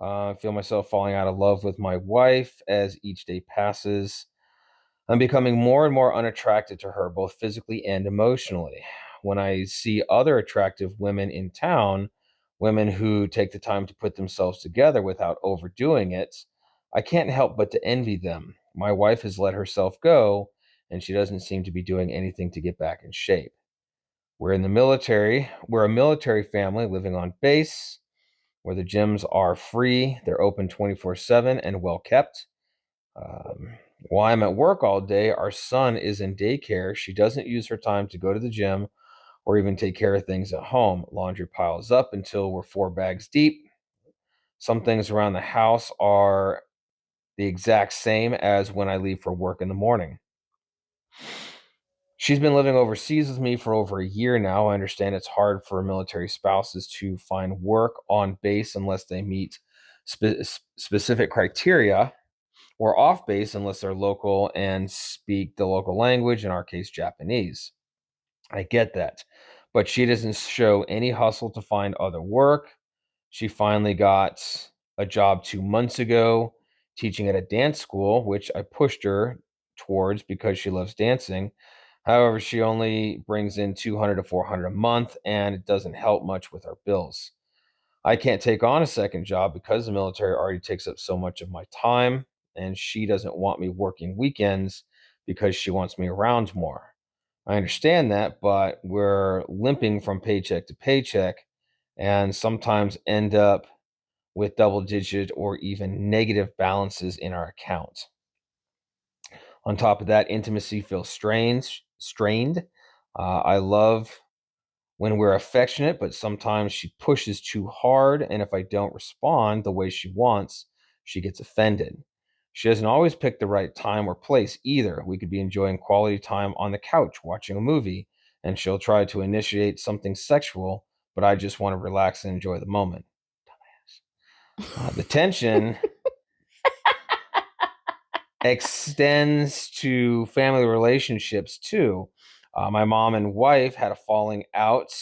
I feel myself falling out of love with my wife as each day passes. I'm becoming more and more unattracted to her, both physically and emotionally. When I see other attractive women in town, women who take the time to put themselves together without overdoing it, I can't help but to envy them. My wife has let herself go, and she doesn't seem to be doing anything to get back in shape. We're in the military. We're a military family living on base where the gyms are free, they're open 24/7 and well kept. Um, while I'm at work all day, our son is in daycare. She doesn't use her time to go to the gym or even take care of things at home. Laundry piles up until we're 4 bags deep. Some things around the house are the exact same as when I leave for work in the morning. She's been living overseas with me for over a year now. I understand it's hard for military spouses to find work on base unless they meet specific criteria, or off base unless they're local and speak the local language, in our case, Japanese. I get that. But she doesn't show any hustle to find other work. She finally got a job 2 months ago teaching at a dance school, which I pushed her towards because she loves dancing. However, she only brings in 200 to 400 a month, and it doesn't help much with our bills. I can't take on a second job because the military already takes up so much of my time, and she doesn't want me working weekends because she wants me around more. I understand that, but we're limping from paycheck to paycheck and sometimes end up with double digit or even negative balances in our account. On top of that, intimacy feels strained. I love when we're affectionate, but sometimes she pushes too hard, and if I don't respond the way she wants, she gets offended. She doesn't always pick the right time or place either. We could be enjoying quality time on the couch watching a movie, and she'll try to initiate something sexual, but I just want to relax and enjoy the moment. The tension extends to family relationships too. My mom and wife had a falling out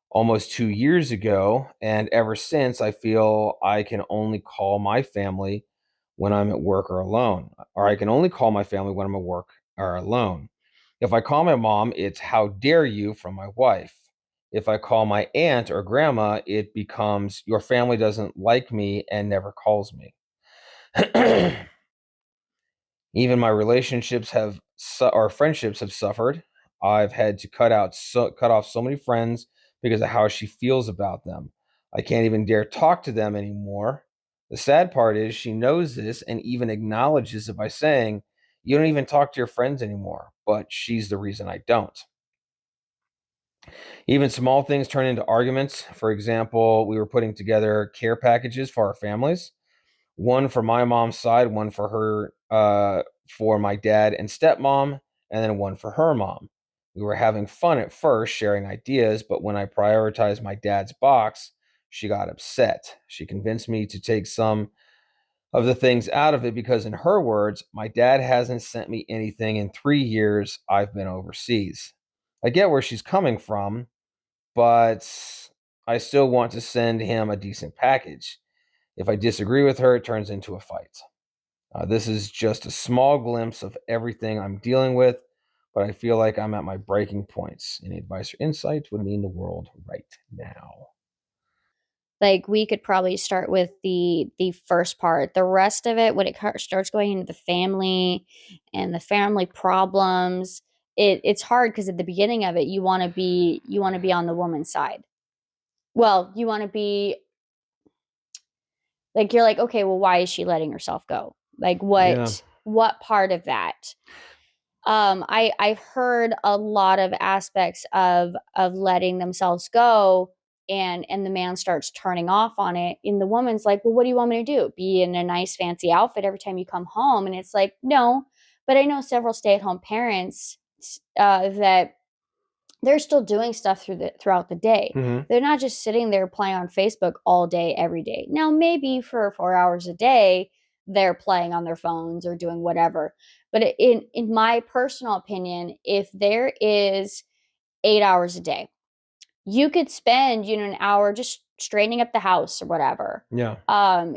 almost 2 years ago. And ever since, I feel I can only call my family when I'm at work or alone, or I can only call my family when I'm at work or alone. If I call my mom, it's "how dare you" from my wife. If I call my aunt or grandma, it becomes "your family doesn't like me and never calls me." Even my relationships or friendships have suffered. I've had to cut off so many friends because of how she feels about them. I can't even dare talk to them anymore. The sad part is she knows this and even acknowledges it by saying, "You don't even talk to your friends anymore," but she's the reason I don't. Even small things turn into arguments. For example, we were putting together care packages for our families, one for my mom's side, one for her, for my dad and stepmom, and then one for her mom. We were having fun at first, sharing ideas, but when I prioritized my dad's box, she got upset. She convinced me to take some of the things out of it because, in her words, my dad hasn't sent me anything in 3 years I've been overseas. I get where she's coming from, but I still want to send him a decent package. If I disagree with her, it turns into a fight. This is just a small glimpse of everything I'm dealing with, but I feel like I'm at my breaking points. Any advice or insight would mean the world right now. Like, we could probably start with the first part. The rest of it, when it starts going into the family and the family problems, it's hard because at the beginning of it, you want to be on the woman's side. Well, you want to be like, you're like, okay, well, why is she letting herself go? Like, Yeah. what part of that? I've heard a lot of aspects of letting themselves go, and the man starts turning off on it, and the woman's like, well, what do you want me to do, be in a nice fancy outfit every time you come home? And it's like, no. But I know several stay-at-home parents, that they're still doing stuff throughout the day. Hmm. They're not just sitting there playing on Facebook all day every day. Now, maybe for 4 hours a day, they're playing on their phones or doing whatever. But in my personal opinion, if there is 8 hours a day, you could spend, an hour just straightening up the house or whatever. Yeah.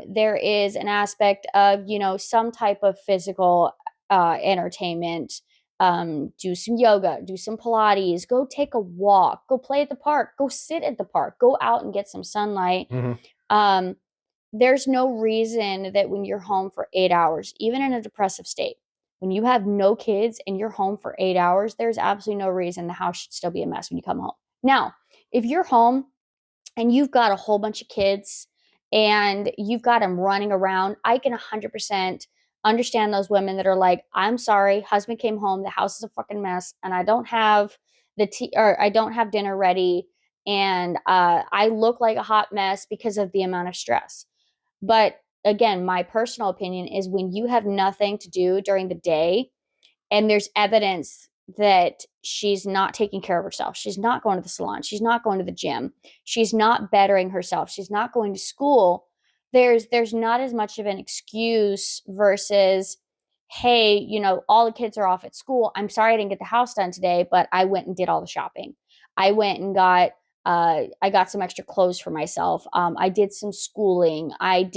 There is an aspect of, some type of physical entertainment. Do some yoga, do some Pilates, go take a walk, go play at the park, go sit at the park, go out and get some sunlight. Hmm. Um, there's no reason that when you're home for 8 hours, even in a depressive state, when you have no kids and you're home for 8 hours, there's absolutely no reason the house should still be a mess when you come home. Now, if you're home and you've got a whole bunch of kids and you've got them running around, I can 100% understand those women that are like, I'm sorry, husband came home, the house is a fucking mess, and I don't have the tea or I don't have dinner ready, and I look like a hot mess because of the amount of stress. But again, my personal opinion is when you have nothing to do during the day and there's evidence that she's not taking care of herself. She's not going to the salon. She's not going to the gym. She's not bettering herself. She's not going to school. There's not as much of an excuse versus, hey, all the kids are off at school. I'm sorry I didn't get the house done today, but I went and did all the shopping. I went and I got some extra clothes for myself. I did some schooling. I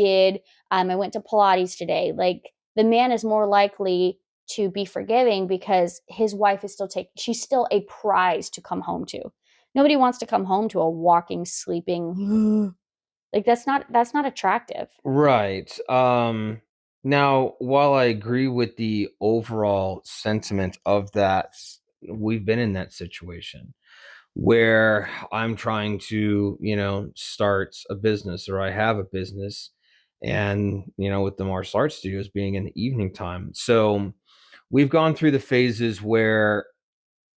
went to Pilates today. Like, the man is more likely to be forgiving because his wife is she's still a prize to come home to. Nobody wants to come home to a walking, sleeping, like that's not attractive. Right. Now, while I agree with the overall sentiment of that, we've been in that situation where I'm trying to, start a business, or I have a business, and, with the martial arts studios being in the evening time. So we've gone through the phases where,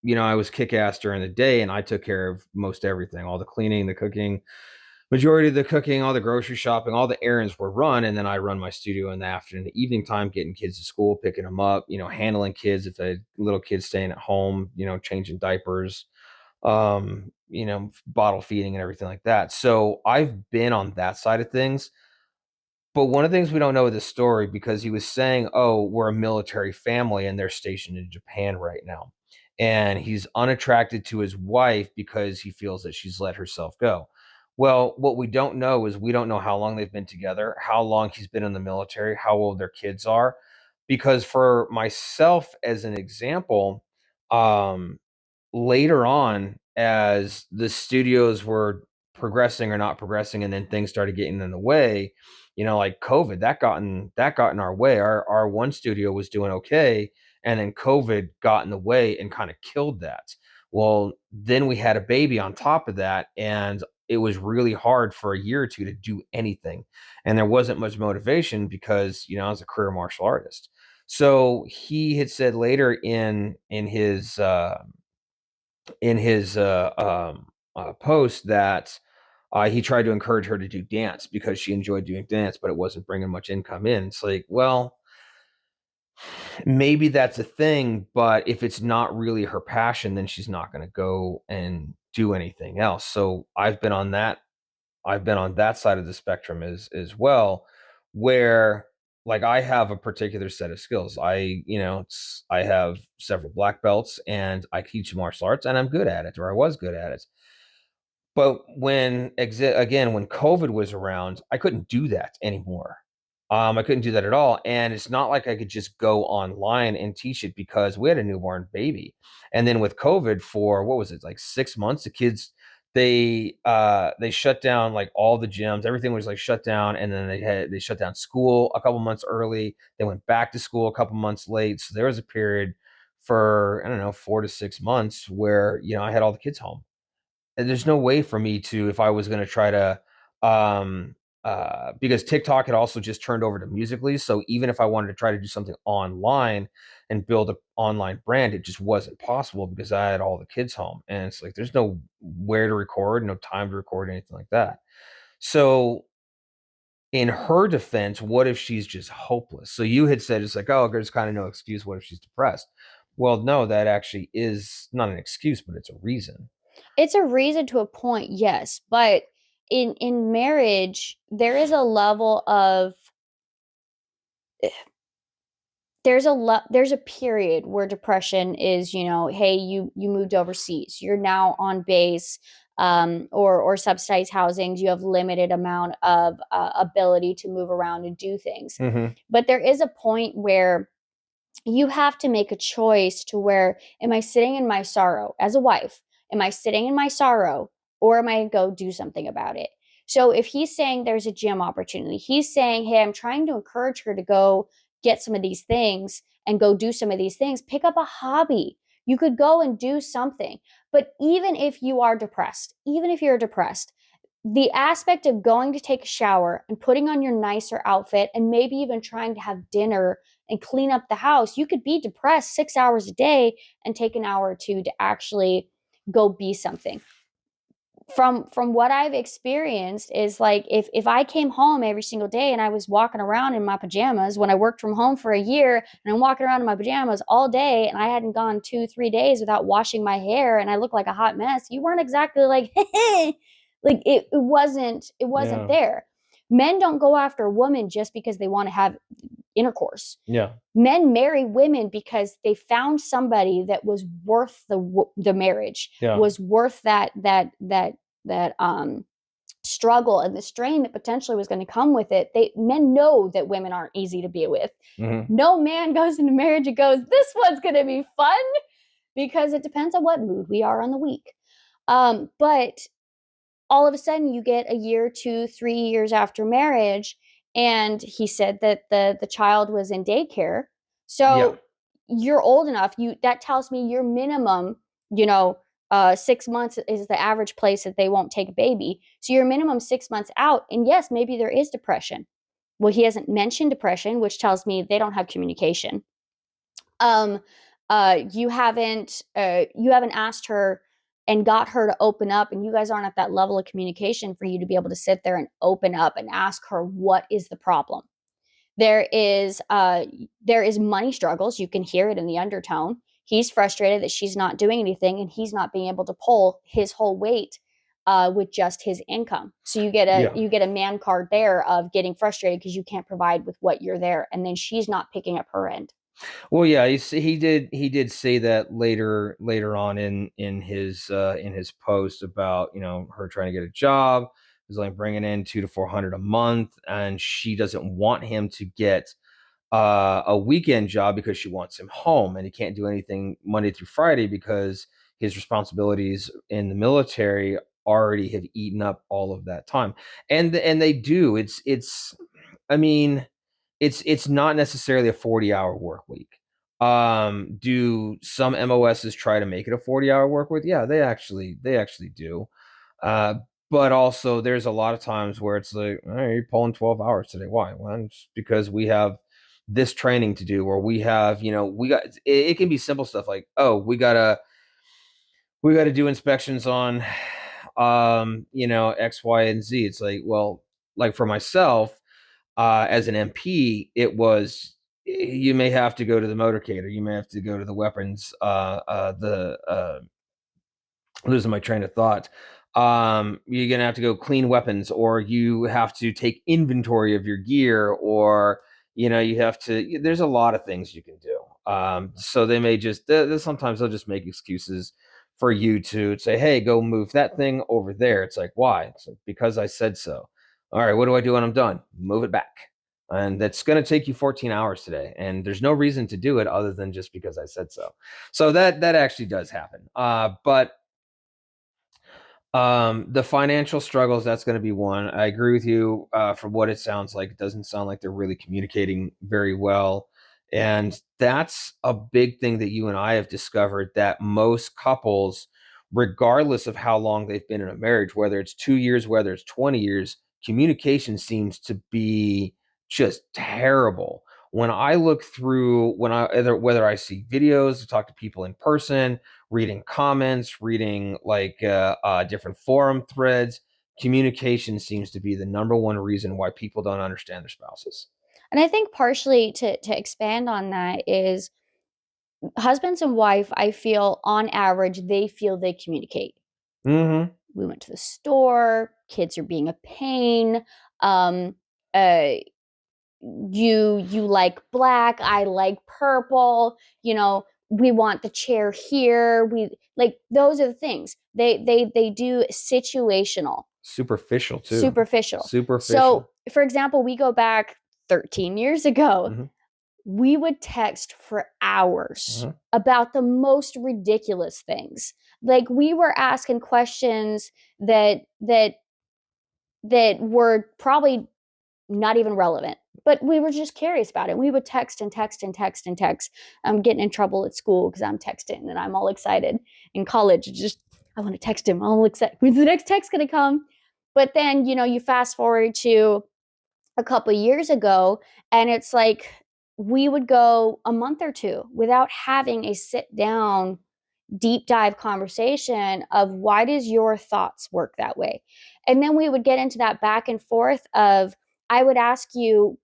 I was kick ass during the day and I took care of most everything, all the cleaning, the cooking, majority of the cooking, all the grocery shopping, all the errands were run. And then I run my studio in the afternoon, the evening time, getting kids to school, picking them up, handling kids if they had little kids staying at home, changing diapers, bottle feeding and everything like that. So I've been on that side of things. But one of the things we don't know with this story, because he was saying, "Oh, we're a military family and they're stationed in Japan right now." And he's unattracted to his wife because he feels that she's let herself go. Well, what we don't know is we don't know how long they've been together, how long he's been in the military, how old their kids are. Because for myself, as an example, um, later on, as the studios were progressing or not progressing, and then things started getting in the way, like COVID, that got in our way. Our one studio was doing okay, and then COVID got in the way and kind of killed that. Well, then we had a baby on top of that, and it was really hard for a year or two to do anything. And there wasn't much motivation because, I was a career martial artist. So he had said later in his post that he tried to encourage her to do dance because she enjoyed doing dance, but it wasn't bringing much income in. It's like, well, maybe that's a thing, but if it's not really her passion, then she's not going to go and do anything else. So I've been on that side of the spectrum as well, where, like, I have a particular set of skills. I have several black belts and I teach martial arts and I'm good at it, or I was good at it. But when COVID was around, I couldn't do that anymore. I couldn't do that at all, and it's not like I could just go online and teach it because we had a newborn baby. And then with COVID for what was it, like 6 months, the kids they shut down like all the gyms, everything was like shut down, and then they shut down school a couple months early. They went back to school a couple months late. So there was a period for, I don't know, 4 to 6 months where, I had all the kids home. And there's no way for me to, if I was going to try to, um because TikTok had also just turned over to Musically, so even if I wanted to try to do something online and build an online brand, it just wasn't possible because I had all the kids home, and it's like there's no where to record, no time to record, anything like that. So in her defense, what if she's just hopeless? So you had said it's like, oh, there's kind of no excuse. What if she's depressed? Well, no, that actually is not an excuse, but it's a reason. It's a reason to a point, yes, but in marriage, there is a level of there's a period where depression is, hey, you moved overseas, you're now on base, or subsidized housings. You have limited amount of ability to move around and do things. Mm-hmm. But there is a point where you have to make a choice to where, am I sitting in my sorrow as a wife? Am I sitting in my sorrow, or am I going to go do something about it? So if he's saying there's a gym opportunity, he's saying, hey, I'm trying to encourage her to go get some of these things and go do some of these things. Pick up a hobby. You could go and do something. But even if you are depressed, even if you're depressed, the aspect of going to take a shower and putting on your nicer outfit and maybe even trying to have dinner and clean up the house, you could be depressed 6 hours a day and take an hour or two to actually go be something. From what I've experienced is like, if I came home every single day and I was walking around in my pajamas when I worked from home for a year, and I'm walking around in my pajamas all day, and I hadn't gone 2-3 days without washing my hair and I look like a hot mess, you weren't exactly like like it wasn't Yeah. there. Men don't go after a woman just because they want to have intercourse. Yeah. Men marry women because they found somebody that was worth the marriage, Yeah. was worth that struggle and the strain that potentially was going to come with it. Men know that women aren't easy to be with. Mm-hmm. No man goes into marriage and goes, this one's going to be fun, because it depends on what mood we are on the week. But all of a sudden you get a year, 2-3 years after marriage, and he said that the child was in daycare. Yeah. So you're old enough. That tells me your minimum, 6 months is the average place that they won't take a baby. So you're minimum 6 months out. And yes, maybe there is depression. Well, he hasn't mentioned depression, which tells me they don't have communication. um you haven't asked her and got her to open up, and you guys aren't at that level of communication for you to be able to sit there and open up and ask her what is the problem. There is money struggles. You can hear it in the undertone. He's frustrated that she's not doing anything, and he's not being able to pull his whole weight with just his income. So you get a Yeah. you get a man card there of getting frustrated because you can't provide with what you're there, and then she's not picking up her end. Well, yeah, he did say that later on in his post about, her trying to get a job. He's like bringing in 200 to 400 a month, and she doesn't want him to get a weekend job because she wants him home, and he can't do anything Monday through Friday because his responsibilities in the military already have eaten up all of that time. And they do. It's I mean, it's not necessarily a 40-hour work week. Do some MOSs try to make it a 40-hour work week? Yeah, they actually do. Uh, but also there's a lot of times where it's like, all right, you're pulling 12 hours today. Why? Well, it's because we have this training to do, or we have, we got it can be simple stuff like, oh, we got to do inspections on X, Y, and Z. It's like, well, like for myself, as an MP, it was, you may have to go to the motorcade, or you may have to go to the weapons, the losing my train of thought. You're gonna have to go clean weapons, or you have to take inventory of your gear, or you have to. There's a lot of things you can do. So they may just sometimes they'll just make excuses for you to say, "Hey, go move that thing over there." It's like, why? It's like, because I said so. All right, what do I do when I'm done? Move it back. And that's going to take you 14 hours today, and there's no reason to do it other than just because I said so. So that actually does happen. But the financial struggles, that's going to be one. I agree with you. From what it sounds like, it doesn't sound like they're really communicating very well. And that's a big thing that you and I have discovered, that most couples, regardless of how long they've been in a marriage, whether it's 2 years, whether it's 20 years, communication seems to be just terrible. When I look through, whether I see videos, talk to people in person, reading comments, reading like different forum threads, communication seems to be the number one reason why people don't understand their spouses. And I think partially to expand on that is, husbands and wife, I feel on average, they feel they communicate. Mm-hmm. We went to the store, kids are being a pain. Um, uh, you like black, I like purple. we want the chair here. We like those are the things. They do situational, Superficial too. superficial. So, Superficial. for example, we go back 13 years ago. Mm-hmm. We would text for hours Mm-hmm. about the most ridiculous things. Like we were asking questions that were probably not even relevant, but we were just curious about it. We would text and text and text and text. I'm getting in trouble at school because I'm texting and I'm all excited. In college, just I want to text him. I'm all excited. When's the next text gonna come? But then you fast forward to a couple years ago, and it's like we would go a month or two without having a sit down deep dive conversation of why does your thoughts work that way. And then we would get into that back and forth of I would ask you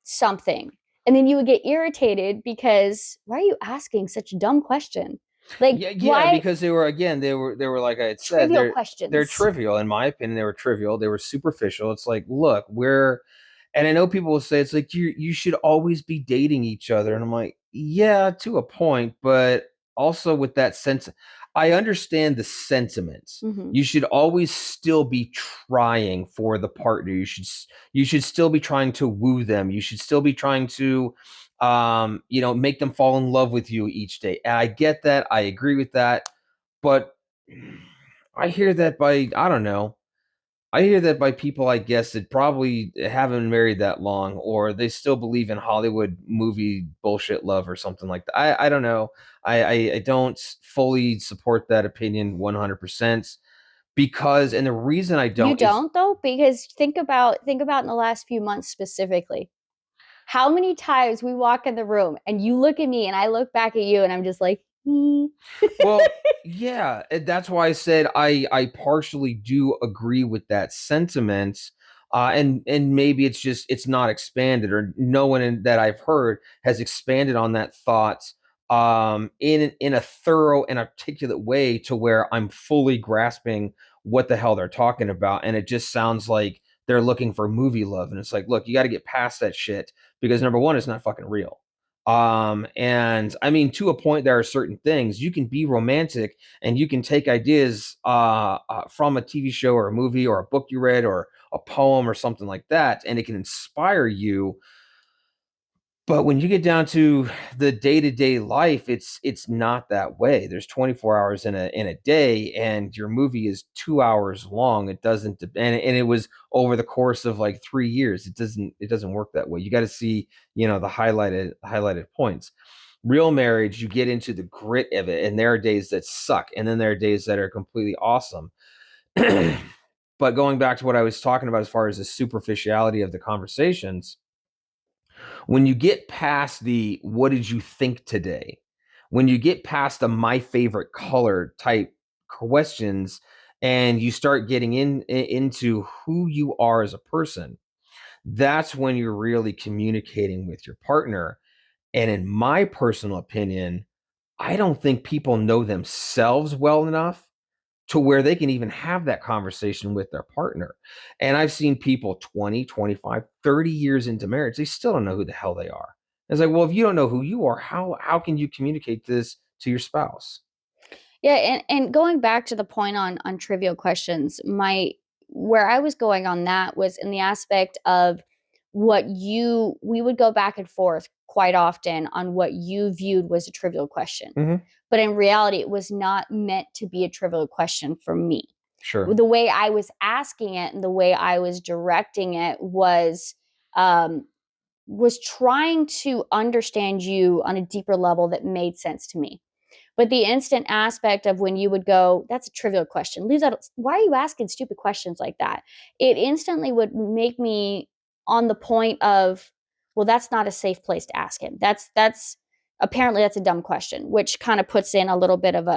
something and then you would get irritated because why are you asking such a dumb question, like Yeah, why because they were like I had said, trivial they're questions. trivial in my opinion. They were trivial. They were superficial. It's like, look, and I know people will say it's like you should always be dating each other, and I'm like, yeah, to a point, but also with that sense, I understand the sentiments. Mm-hmm. You should always still be trying for the partner. You should still be trying to woo them. You should still be trying to make them fall in love with you each day. And I get that. I agree with that. But I hear that by, I don't know. I hear that by people, I guess, that probably haven't been married that long, or they still believe in Hollywood movie bullshit love or something like that. I don't know. I don't fully support that opinion 100% and the reason I You don't is, don't though, because think about in the last few months specifically how many times we walk in the room and you look at me and I look back at you and I'm just like, well, yeah, that's why I said I partially do agree with that sentiment, and maybe it's not expanded, or no one that I've heard has expanded on that thought, in a thorough and articulate way to where I'm fully grasping what the hell they're talking about, and it just sounds like they're looking for movie love, and it's like, look, you got to get past that shit because number one, it's not fucking real. And I mean, to a point, there are certain things you can be romantic and you can take ideas from a TV show or a movie or a book you read or a poem or something like that, and it can inspire you. But when you get down to the day-to-day life, it's not that way. There's 24 hours in a day, and your movie is 2 hours long. It doesn't, and it was over the course of like 3 years. It doesn't work that way. You got to see, the highlighted points. Real marriage, you get into the grit of it, and there are days that suck, and then there are days that are completely awesome. But going back to what I was talking about as far as the superficiality of the conversations, when you get past the what did you think today, when you get past the my favorite color type questions, and you start getting into who you are as a person, that's when you're really communicating with your partner. And in my personal opinion, I don't think people know themselves well enough to where they can even have that conversation with their partner. And I've seen people 20, 25, 30 years into marriage, they still don't know who the hell they are. It's like, well, if you don't know who you are, how can you communicate this to your spouse? yeah, and going back to the point on trivial questions, my where I was going on that was in the aspect of what you we would go back and forth quite often on what you viewed was a trivial question. Mm-hmm. But in reality, it was not meant to be a trivial question for me. Sure. The way I was asking it and the way I was directing it um, was trying to understand you on a deeper level that made sense to me. But the instant aspect of when you would go, that's a trivial question. Leave that. Why are you asking stupid questions like that? It instantly would make me on the point of, well, that's not a safe place to ask him. That's apparently that's a dumb question, which kind of puts in a little bit of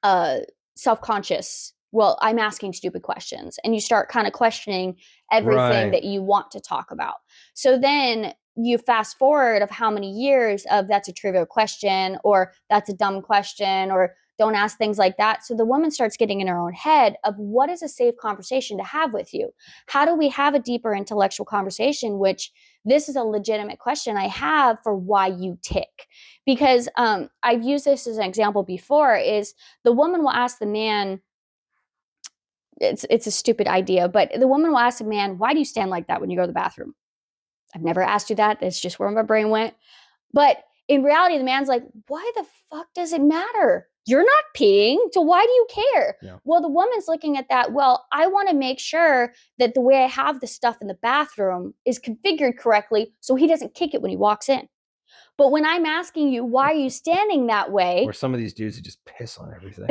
a self-conscious. Well, I'm asking stupid questions, and you start kind of questioning everything Right. that you want to talk about. So then you fast forward of how many years of that's a trivial question or that's a dumb question or don't ask things like that. So the woman starts getting in her own head of what is a safe conversation to have with you? How do we have a deeper intellectual conversation, which this is a legitimate question I have for why you tick. Because I've used this as an example before, is the woman will ask the man, it's a stupid idea, but the woman will ask the man, why do you stand like that when you go to the bathroom? I've never asked you that. That's just where my brain went. But in reality, the man's like, why the fuck does it matter? You're not peeing, so why do you care? Yeah. Well, the woman's looking at that, well, I want to make sure that the way I have the stuff in the bathroom is configured correctly so he doesn't kick it when he walks in. But when I'm asking you, why are you standing that way? Or some of these dudes that just piss on everything.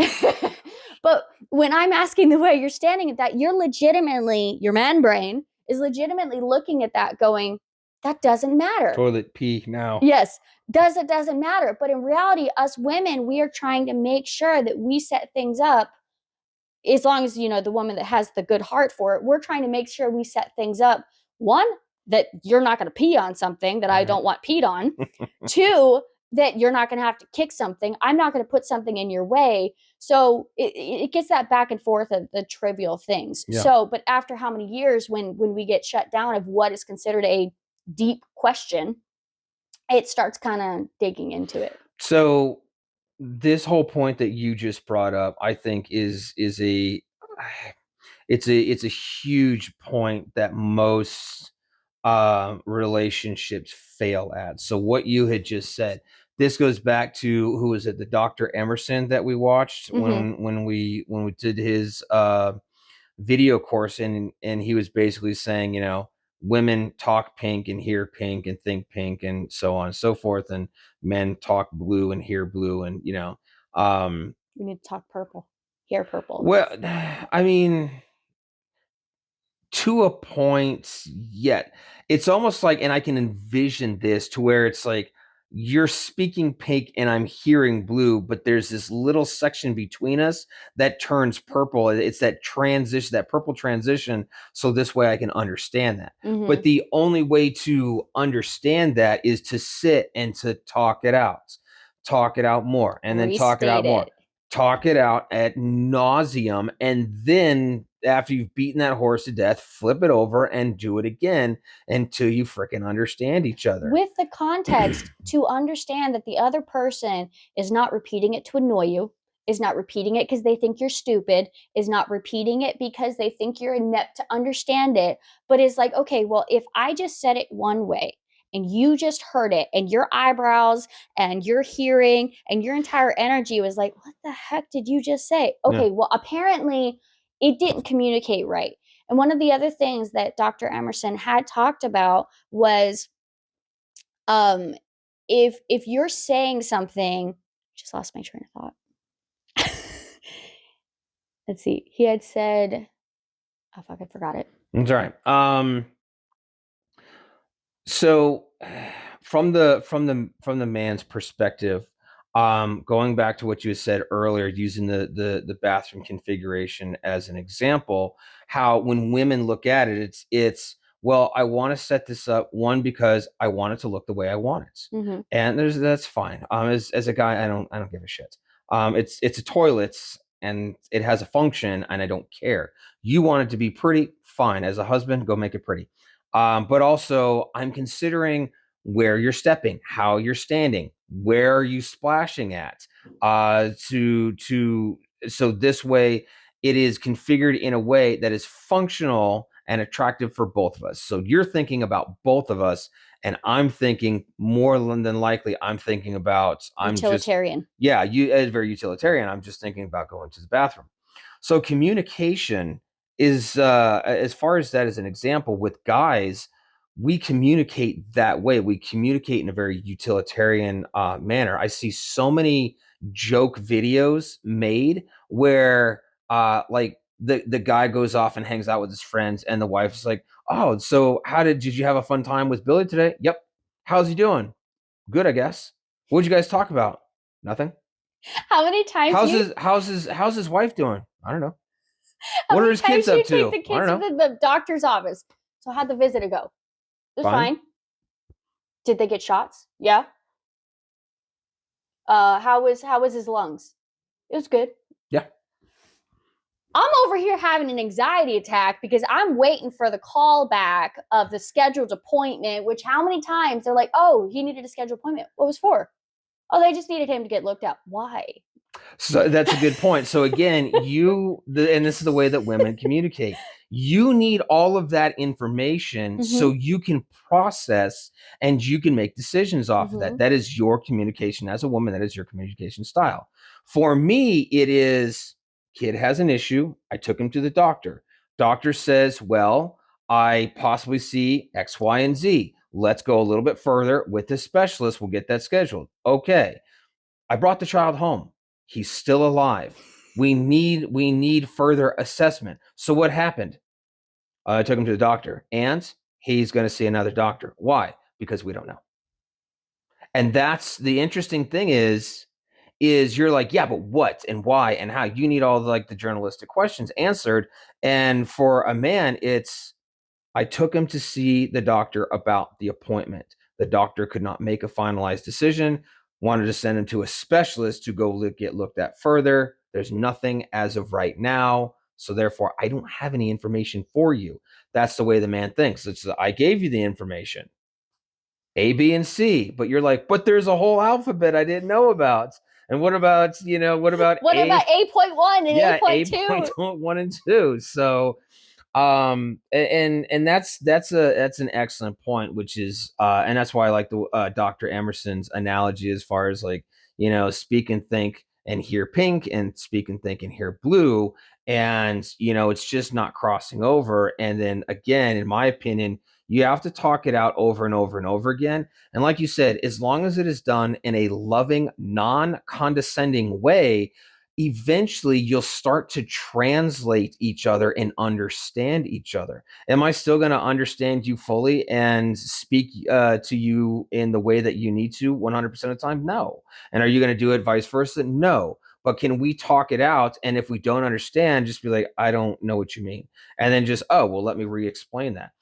But when I'm asking the way you're standing at that, you're legitimately, your man brain is legitimately looking at that going, that doesn't matter. Toilet pee now. Yes, doesn't matter. But in reality, us women, we are trying to make sure that we set things up, as long as, the woman that has the good heart for it, we're trying to make sure we set things up. One, that you're not going to pee on something that I don't want peed on. Two, that you're not going to have to kick something. I'm not going to put something in your way. So it gets that back and forth of the trivial things. Yeah. So, but after how many years, when we get shut down of what is considered a deep question, it starts kind of digging into it. So this whole point that you just brought up, I think is a it's a huge point that most relationships fail at. So what you had just said, this goes back to, who was it, the Dr. Emerson that we watched when we did his video course, and he was basically saying, women talk pink and hear pink and think pink and so on and so forth, and men talk blue and hear blue, and we need to talk purple, hear purple. Well, I mean, to a point, yet it's almost like, and I can envision this to where it's like you're speaking pink and I'm hearing blue, but there's this little section between us that turns purple. It's that transition, that purple transition. So this way I can understand that. But the only way to understand that is to sit and to talk it out more, and then talk it out more. Talk it out ad nauseum, and then after you've beaten that horse to death, flip it over and do it again until you freaking understand each other. With the context to understand that the other person is not repeating it to annoy you, is not repeating it because they think you're stupid, is not repeating it because they think you're inept to understand it, but is like, okay, well, if I just said it one way, and you just heard it, and your eyebrows and your hearing and your entire energy was like, what the heck did you just say? Okay, well, apparently it didn't communicate right. And one of the other things that Dr. Emerson had talked about was, if you're saying something, just lost my train of thought. Let's see. He had said, oh fuck, I forgot it. That's all right. So from the man's perspective, going back to what you said earlier, using the bathroom configuration as an example, how when women look at it, it's well, I want to set this up, one, because I want it to look the way I want it, and that's fine. As a guy, I don't give a shit. It's a toilet and it has a function, and I don't care. You want it to be pretty, fine. As a husband, go make it pretty. But also, I'm considering where you're stepping, how you're standing, where are you splashing at, so this way it is configured in a way that is functional and attractive for both of us. So you're thinking about both of us, and I'm thinking more than likely, I'm thinking about, utilitarian. You is very utilitarian. I'm just thinking about going to the bathroom. So communication is, as far as that as an example, with guys, we communicate that way. We communicate in a very utilitarian manner. I see so many joke videos made where like the guy goes off and hangs out with his friends, and the wife's like, oh, so did you have a fun time with Billy today? Yep. How's he doing? Good, I guess. What'd you guys talk about? Nothing. How many times how's his wife doing? I don't know. How what are many his kids times up do you to? take the I kids don't to know. the doctor's office? So how'd the visit go? It was fine. Did they get shots? Yeah. How was his lungs? It was good. Yeah. I'm over here having an anxiety attack because I'm waiting for the call back of the scheduled appointment, which how many times they're like, oh, he needed a scheduled appointment. What was for? Oh, they just needed him to get looked at. Why? So that's a good point. So again, and this is the way that women communicate. You need all of that information so you can process and you can make decisions off of that. That is your communication as a woman. That is your communication style. For me, it is kid has an issue. I took him to the doctor. Doctor says, well, I possibly see X, Y, and Z. Let's go a little bit further with the specialist. We'll get that scheduled. Okay. I brought the child home. He's still alive. We need further assessment. So what happened? I took him to the doctor, and he's going to see another doctor. Why? Because we don't know. And that's the interesting thing is you're like, yeah, but what and why and how? You need all the journalistic questions answered. And for a man, it's I took him to see the doctor about the appointment. The doctor could not make a finalized decision, wanted to send him to a specialist to go get looked at further. There's nothing as of right now. So therefore, I don't have any information for you. That's the way the man thinks. It's I gave you the information, A, B, and C, but you're like, but there's a whole alphabet I didn't know about. And what about, what about what A? about 8.1 and Yeah, 8.2? 8.1 and 2. So and that's an excellent point, which is and that's why I like the Dr. Emerson's analogy as far as speak and think and hear pink and speak and think and hear blue, and it's just not crossing over. And then again, in my opinion, you have to talk it out over and over and over again. And like you said, as long as it is done in a loving, non-condescending way, eventually you'll start to translate each other and understand each other. Am I still going to understand you fully and speak to you in the way that you need to 100% of the time? No. And are you going to do it vice versa? No. But can we talk it out? And if we don't understand, just be like, I don't know what you mean. And then just, oh, well, let me re-explain that.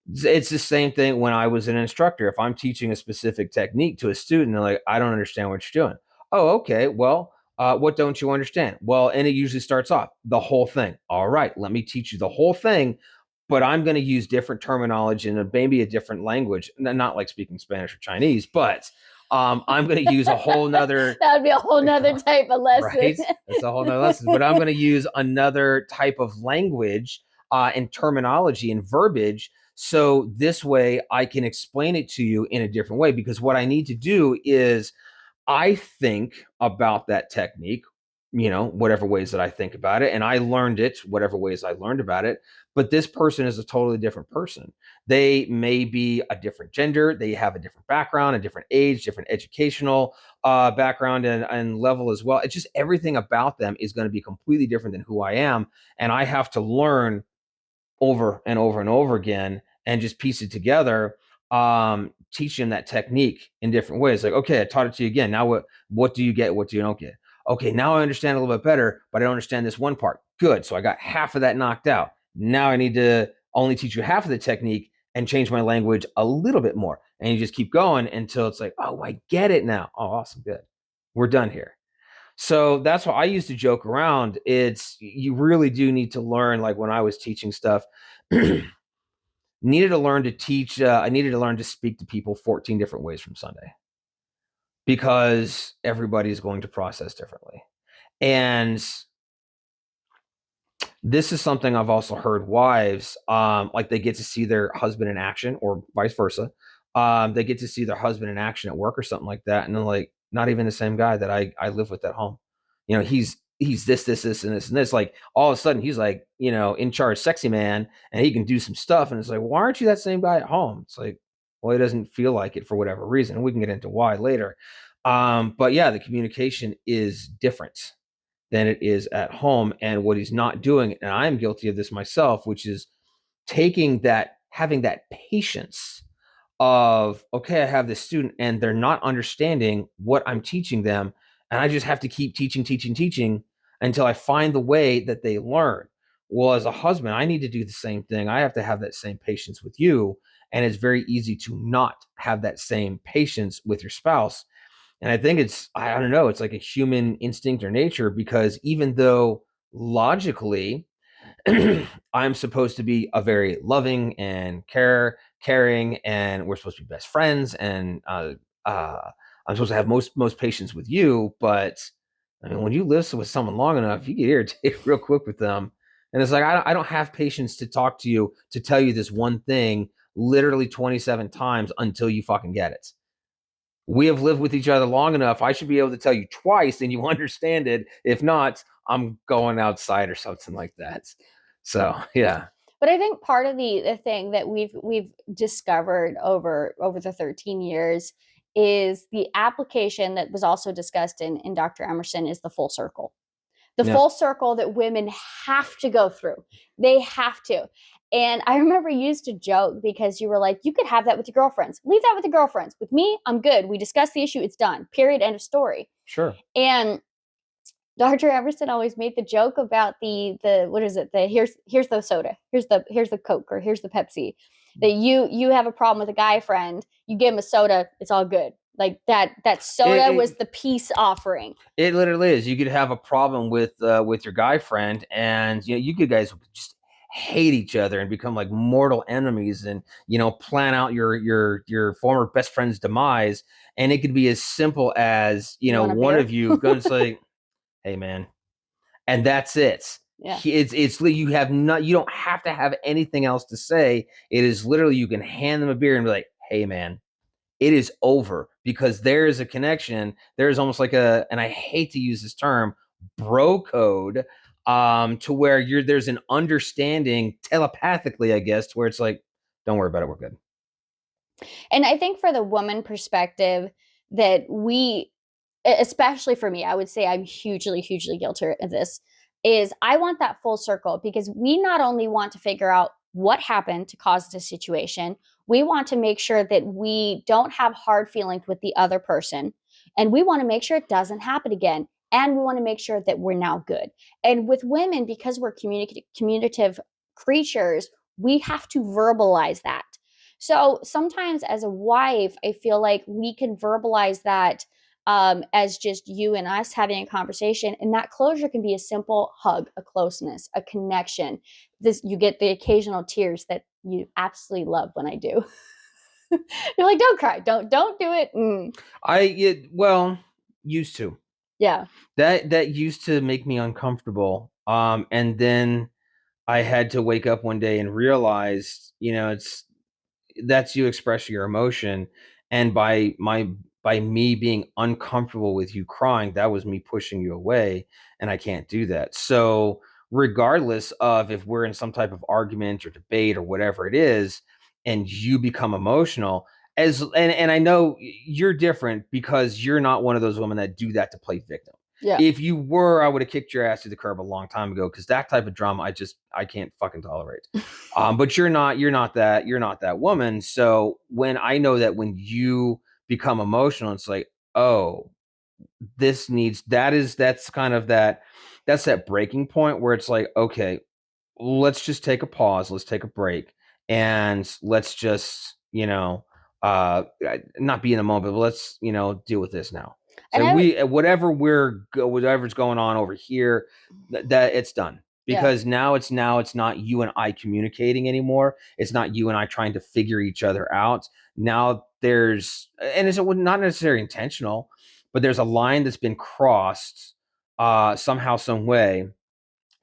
It's the same thing when I was an instructor. If I'm teaching a specific technique to a student, they're like, I don't understand what you're doing. Oh, okay. Well, what don't you understand? Well, and it usually starts off the whole thing. All right, let me teach you the whole thing, but I'm going to use different terminology and maybe a different language. Not like speaking Spanish or Chinese, but I'm going to use a whole nother. That would be a whole nother type of lesson. Right? That's a whole nother lesson. But I'm going to use another type of language and terminology and verbiage. So this way I can explain it to you in a different way, because what I need to do is I think about that technique, whatever ways that I think about it. And I learned it, whatever ways I learned about it. But this person is a totally different person. They may be a different gender. They have a different background, a different age, different educational background and level as well. It's just everything about them is going to be completely different than who I am. And I have to learn over and over and over again and just piece it together, teach them that technique in different ways. Like, okay, I taught it to you again. Now what do you get? What do you don't get? Okay, now I understand a little bit better, but I don't understand this one part. Good. So I got half of that knocked out. Now I need to only teach you half of the technique and change my language a little bit more. And you just keep going until it's like, oh, I get it now. Oh, awesome. Good. We're done here. So that's why I used to joke around. It's you really do need to learn. Like when I was teaching stuff, needed to learn to teach. I needed to learn to speak to people 14 different ways from Sunday, because everybody is going to process differently. And this is something I've also heard wives, like they get to see their husband in action or vice versa. They get to see their husband in action at work or something like that. And they're like, not even the same guy that I live with at home. He's this, and this. Like all of a sudden he's like, in charge sexy man, and he can do some stuff. And it's like, why aren't you that same guy at home? It's like, well, he doesn't feel like it for whatever reason. And we can get into why later. But yeah, the communication is different than it is at home. And what he's not doing, and I'm guilty of this myself, which is having that patience of, okay, I have this student and they're not understanding what I'm teaching them. And I just have to keep teaching until I find the way that they learn. Well, as a husband, I need to do the same thing. I have to have that same patience with you. And it's very easy to not have that same patience with your spouse. And I think I don't know, it's like a human instinct or nature, because even though logically I'm supposed to be a very loving and caring, and we're supposed to be best friends, and uh, I'm supposed to have most patience with you. But I mean, when you live with someone long enough, you get irritated real quick with them, and it's like I don't have patience to talk to you to tell you this one thing literally 27 times until you fucking get it. We have lived with each other long enough. I should be able to tell you twice and you understand it. If not, I'm going outside or something like that. So yeah. But I think part of the thing that we've discovered over the 13 years is the application that was also discussed in Dr. Emerson is the full circle. The Yeah. full circle that women have to go through. They have to. And I remember you used to joke because you were like, you could have that with your girlfriends. Leave that with your girlfriends. With me, I'm good. We discussed the issue. It's done. Period. End of story. Sure. And Dr. Emerson always made the joke about the what is it? The here's the soda, here's the Coke, or here's the Pepsi. That you have a problem with a guy friend, you give him a soda, it's all good. Like that soda was the peace offering. It literally is. You could have a problem with your guy friend, and you could guys just hate each other and become like mortal enemies, and plan out your former best friend's demise. And it could be as simple as one of you going to say, "Hey, man," and that's it. Yeah. It's you have not, you don't have to have anything else to say. It is literally, you can hand them a beer and be like, "Hey, man, it is over," because there is a connection. There is almost like and I hate to use this term, bro code, to where there's an understanding telepathically, I guess, to where it's like, don't worry about it, we're good. And I think for the woman perspective, that we, especially for me, I would say I'm hugely, hugely guilty of this, is I want that full circle, because we not only want to figure out what happened to cause the situation, we want to make sure that we don't have hard feelings with the other person. And we want to make sure it doesn't happen again. And we want to make sure that we're now good. And with women, because we're communicative creatures, we have to verbalize that. So sometimes as a wife, I feel like we can verbalize that as just you and us having a conversation. And that closure can be a simple hug, a closeness, a connection. This, you get the occasional tears that you absolutely love when I do. You're like, don't cry, don't do it. Well, used to. Yeah. That used to make me uncomfortable. And then I had to wake up one day and realize, it's that's you express your emotion, and by me being uncomfortable with you crying, that was me pushing you away, and I can't do that. So regardless of if we're in some type of argument or debate or whatever it is, and you become emotional, and I know you're different because you're not one of those women that do that to play victim. Yeah. If you were, I would have kicked your ass to the curb a long time ago, because that type of drama I can't fucking tolerate. But you're not that woman. So when I know that when you become emotional, it's like, oh, that's kind of that's that breaking point where it's like, okay, let's just take a pause, let's take a break, and let's just, not be in the moment, but let's, deal with this now. And So I would, whatever's going on over here, that it's done. yeah. Because now it's not you and I communicating anymore. It's not you and I trying to figure each other out. Now and it's not necessarily intentional, but there's a line that's been crossed, somehow, some way,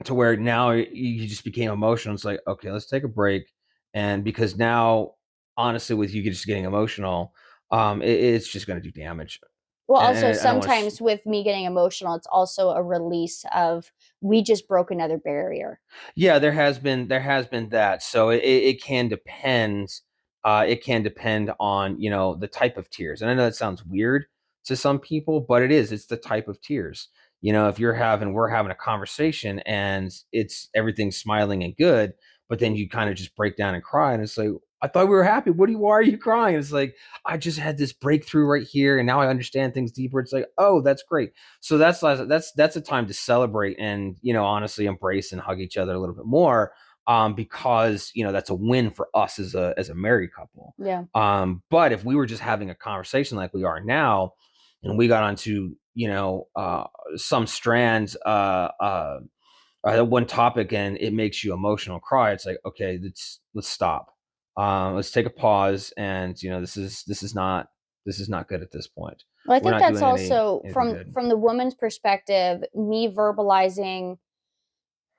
to where now you just became emotional. It's like, okay, let's take a break. And because now, honestly, with you just getting emotional, it's just going to do damage. Well, also And I don't want to. sometimes with me getting emotional, it's also a release of we just broke another barrier. Yeah, there has been that. So it can depend. It can depend on the type of tears. And I know that sounds weird to some people, but it is. It's the type of tears. If we're having a conversation and it's everything's smiling and good, but then you kind of just break down and cry, and it's like, I thought we were happy. Why are you crying? It's like, I just had this breakthrough right here, and now I understand things deeper. It's like, oh, that's great. So that's a time to celebrate and honestly embrace and hug each other a little bit more, because that's a win for us as a married couple. Yeah. But if we were just having a conversation like we are now, and we got onto, some strands, one topic, and it makes you emotional cry, it's like, okay, let's stop. Let's take a pause, and this is not good at this point. Well, I We're think not that's doing also anything from good. the woman's perspective, me verbalizing,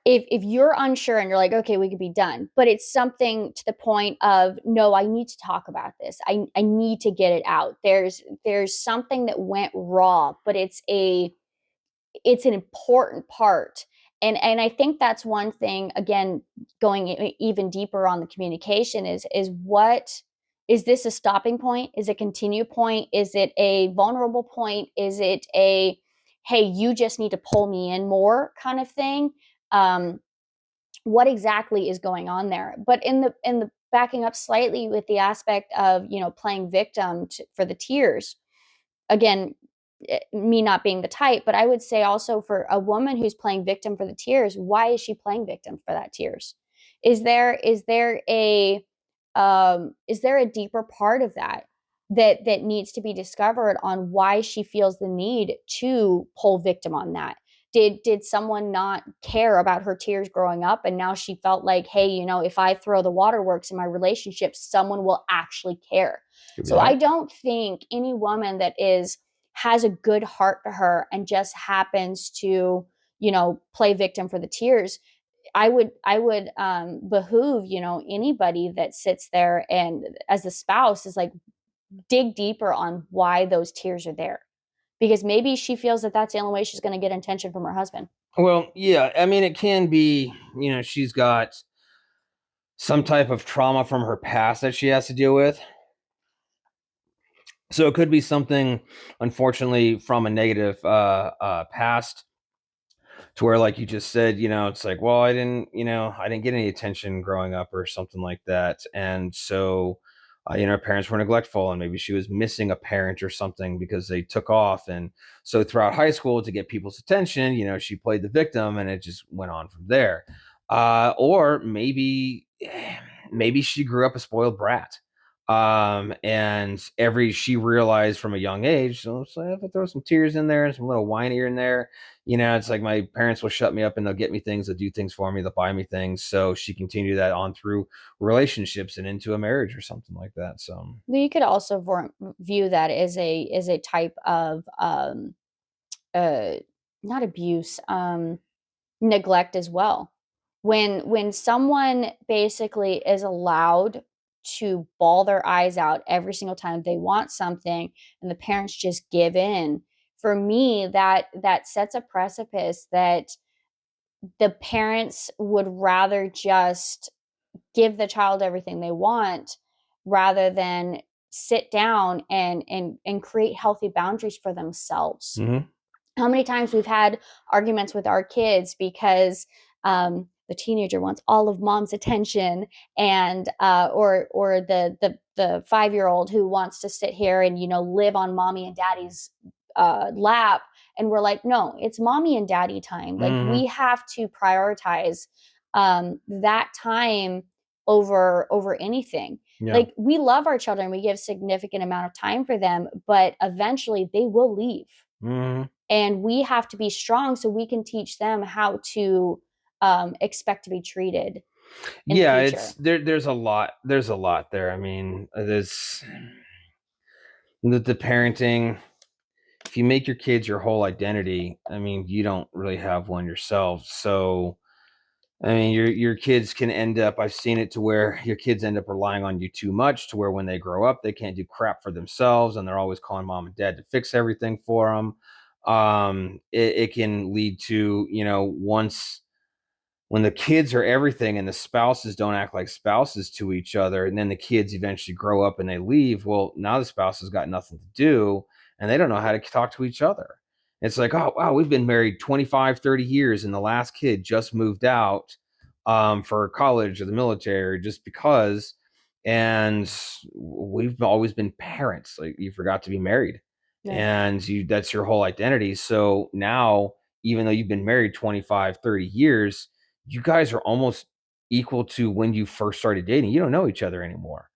if you're unsure and you're like, okay, we could be done, but it's something to the point of, no, I need to talk about this. I need to get it out. There's something that went raw, but it's an important part. And I think that's one thing, again, going even deeper on the communication, is what is this a stopping point? Is it a continue point? Is it a vulnerable point? Is it a, hey, you just need to pull me in more kind of thing? um, what exactly is going on there? But in the backing up slightly with the aspect of, playing victim for the tears, again, me not being the type, but I would say also, for a woman who's playing victim for the tears, why is she playing victim for that tears? Is there a deeper part of that needs to be discovered on why she feels the need to pull victim on that? Did someone not care about her tears growing up, and now she felt like, hey, if I throw the waterworks in my relationship, someone will actually care? Could be So I that. don't think any woman that has a good heart to her and just happens to, play victim for the tears, I would behoove, anybody that sits there and, as a spouse, is like, dig deeper on why those tears are there, because maybe she feels that that's the only way she's going to get attention from her husband. Well, yeah, I mean, it can be, she's got some type of trauma from her past that she has to deal with. So it could be something, unfortunately, from a negative past, to where, like you just said, it's like, well, I didn't get any attention growing up or something like that. And so, her parents were neglectful, and maybe she was missing a parent or something because they took off. And so throughout high school, to get people's attention, she played the victim, and it just went on from there. Or maybe she grew up a spoiled brat. And she realized from a young age, so if I throw some tears in there and some little whine here and there, it's like my parents will shut me up, and they'll get me things, they'll do things for me, they'll buy me things. So she continued that on through relationships and into a marriage or something like that. So, But you could also view that as a type of, uh, not abuse, neglect as well. When someone basically is allowed to bawl their eyes out every single time they want something, and the parents just give in, for me, that sets a precipice that the parents would rather just give the child everything they want, rather than sit down and create healthy boundaries for themselves. mhm. How many times we've had arguments with our kids because, the teenager wants all of mom's attention, and or the 5-year old who wants to sit here and, live on mommy and daddy's lap, and we're like, no, it's mommy and daddy time. Like, Mhm. we have to prioritize that time over anything. Yeah. Like, we love our children, we give significant amount of time for them, but eventually they will leave, Mhm. and we have to be strong so we can teach them how to, expect to be treated in the Yeah, it's future. there's a lot there. I mean, there's the parenting. If you make your kids your whole identity, I mean, you don't really have one yourself. So, I mean, your kids can end up. I've seen it to where your kids end up relying on you too much, to where when they grow up, they can't do crap for themselves, and they're always calling mom and dad to fix everything for them. It can lead to, once, when the kids are everything and the spouses don't act like spouses to each other, and then the kids eventually grow up and they leave, well, now the spouse has got nothing to do, and they don't know how to talk to each other. It's like, oh wow, we've been married 25, 30 years, and the last kid just moved out for college or the military, or just because, and we've always been parents. Like, you forgot to be married, Right. and that's your whole identity. So now, even though you've been married 25, 30 years, you guys are almost equal to when you first started dating. You don't know each other anymore.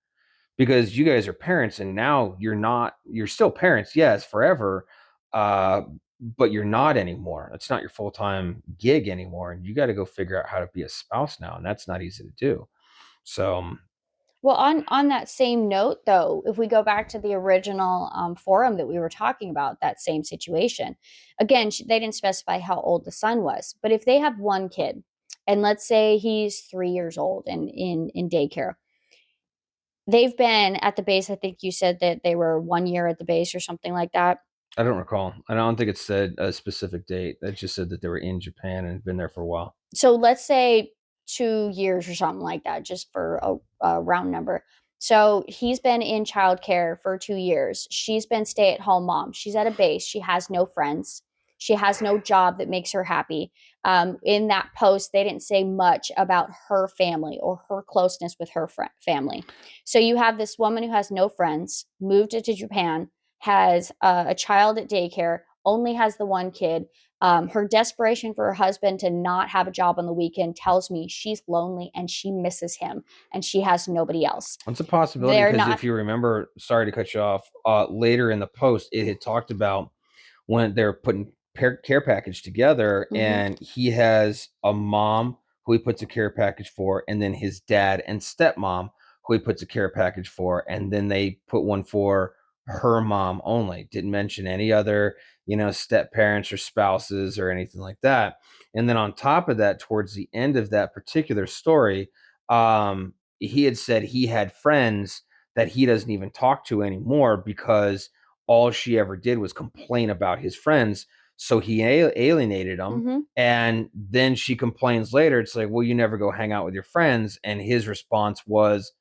because you guys are parents, and now you're still parents, yes, forever, uh, but you're not anymore. It's not your full-time gig anymore, and you got to go figure out how to be a spouse now, and that's not easy to do. So Well, on that same note, though, if we go back to the original forum that we were talking about, that same situation, again, they didn't specify how old the son was, but if they have one kid, and let's say he's 3 years old and in daycare, they've been at the base. I think you said that they were 1 year at the base or something like that. I don't recall. I don't think it said a specific date. It just said that they were in Japan and had been there for a while. So let's say 2 years or something like that, just for a round number. So he's been in childcare for 2 years. She's been stay at home mom. She's at a base. She has no friends. She has no job that makes her happy. In that post, they didn't say much about her family or her closeness with her family. So you have this woman who has no friends, moved to Japan, has a child at daycare, only has the one kid. Her desperation for her husband to not have a job on the weekend tells me she's lonely and she misses him and she has nobody else. It's a possibility, They're because not. if you remember, sorry to cut you off, later in the post, it had talked about when they're putting care package together, Mhm. and he has a mom who he puts a care package for, and then his dad and stepmom who he puts a care package for, and then they put one for her mom only. Didn't mention any other, step parents or spouses or anything like that. And then on top of that, towards the end of that particular story, he had said he had friends that he doesn't even talk to anymore, because all she ever did was complain about his friends. So he alienated them. Mhm. And then she complains later. It's like, well, you never go hang out with your friends. And his response was,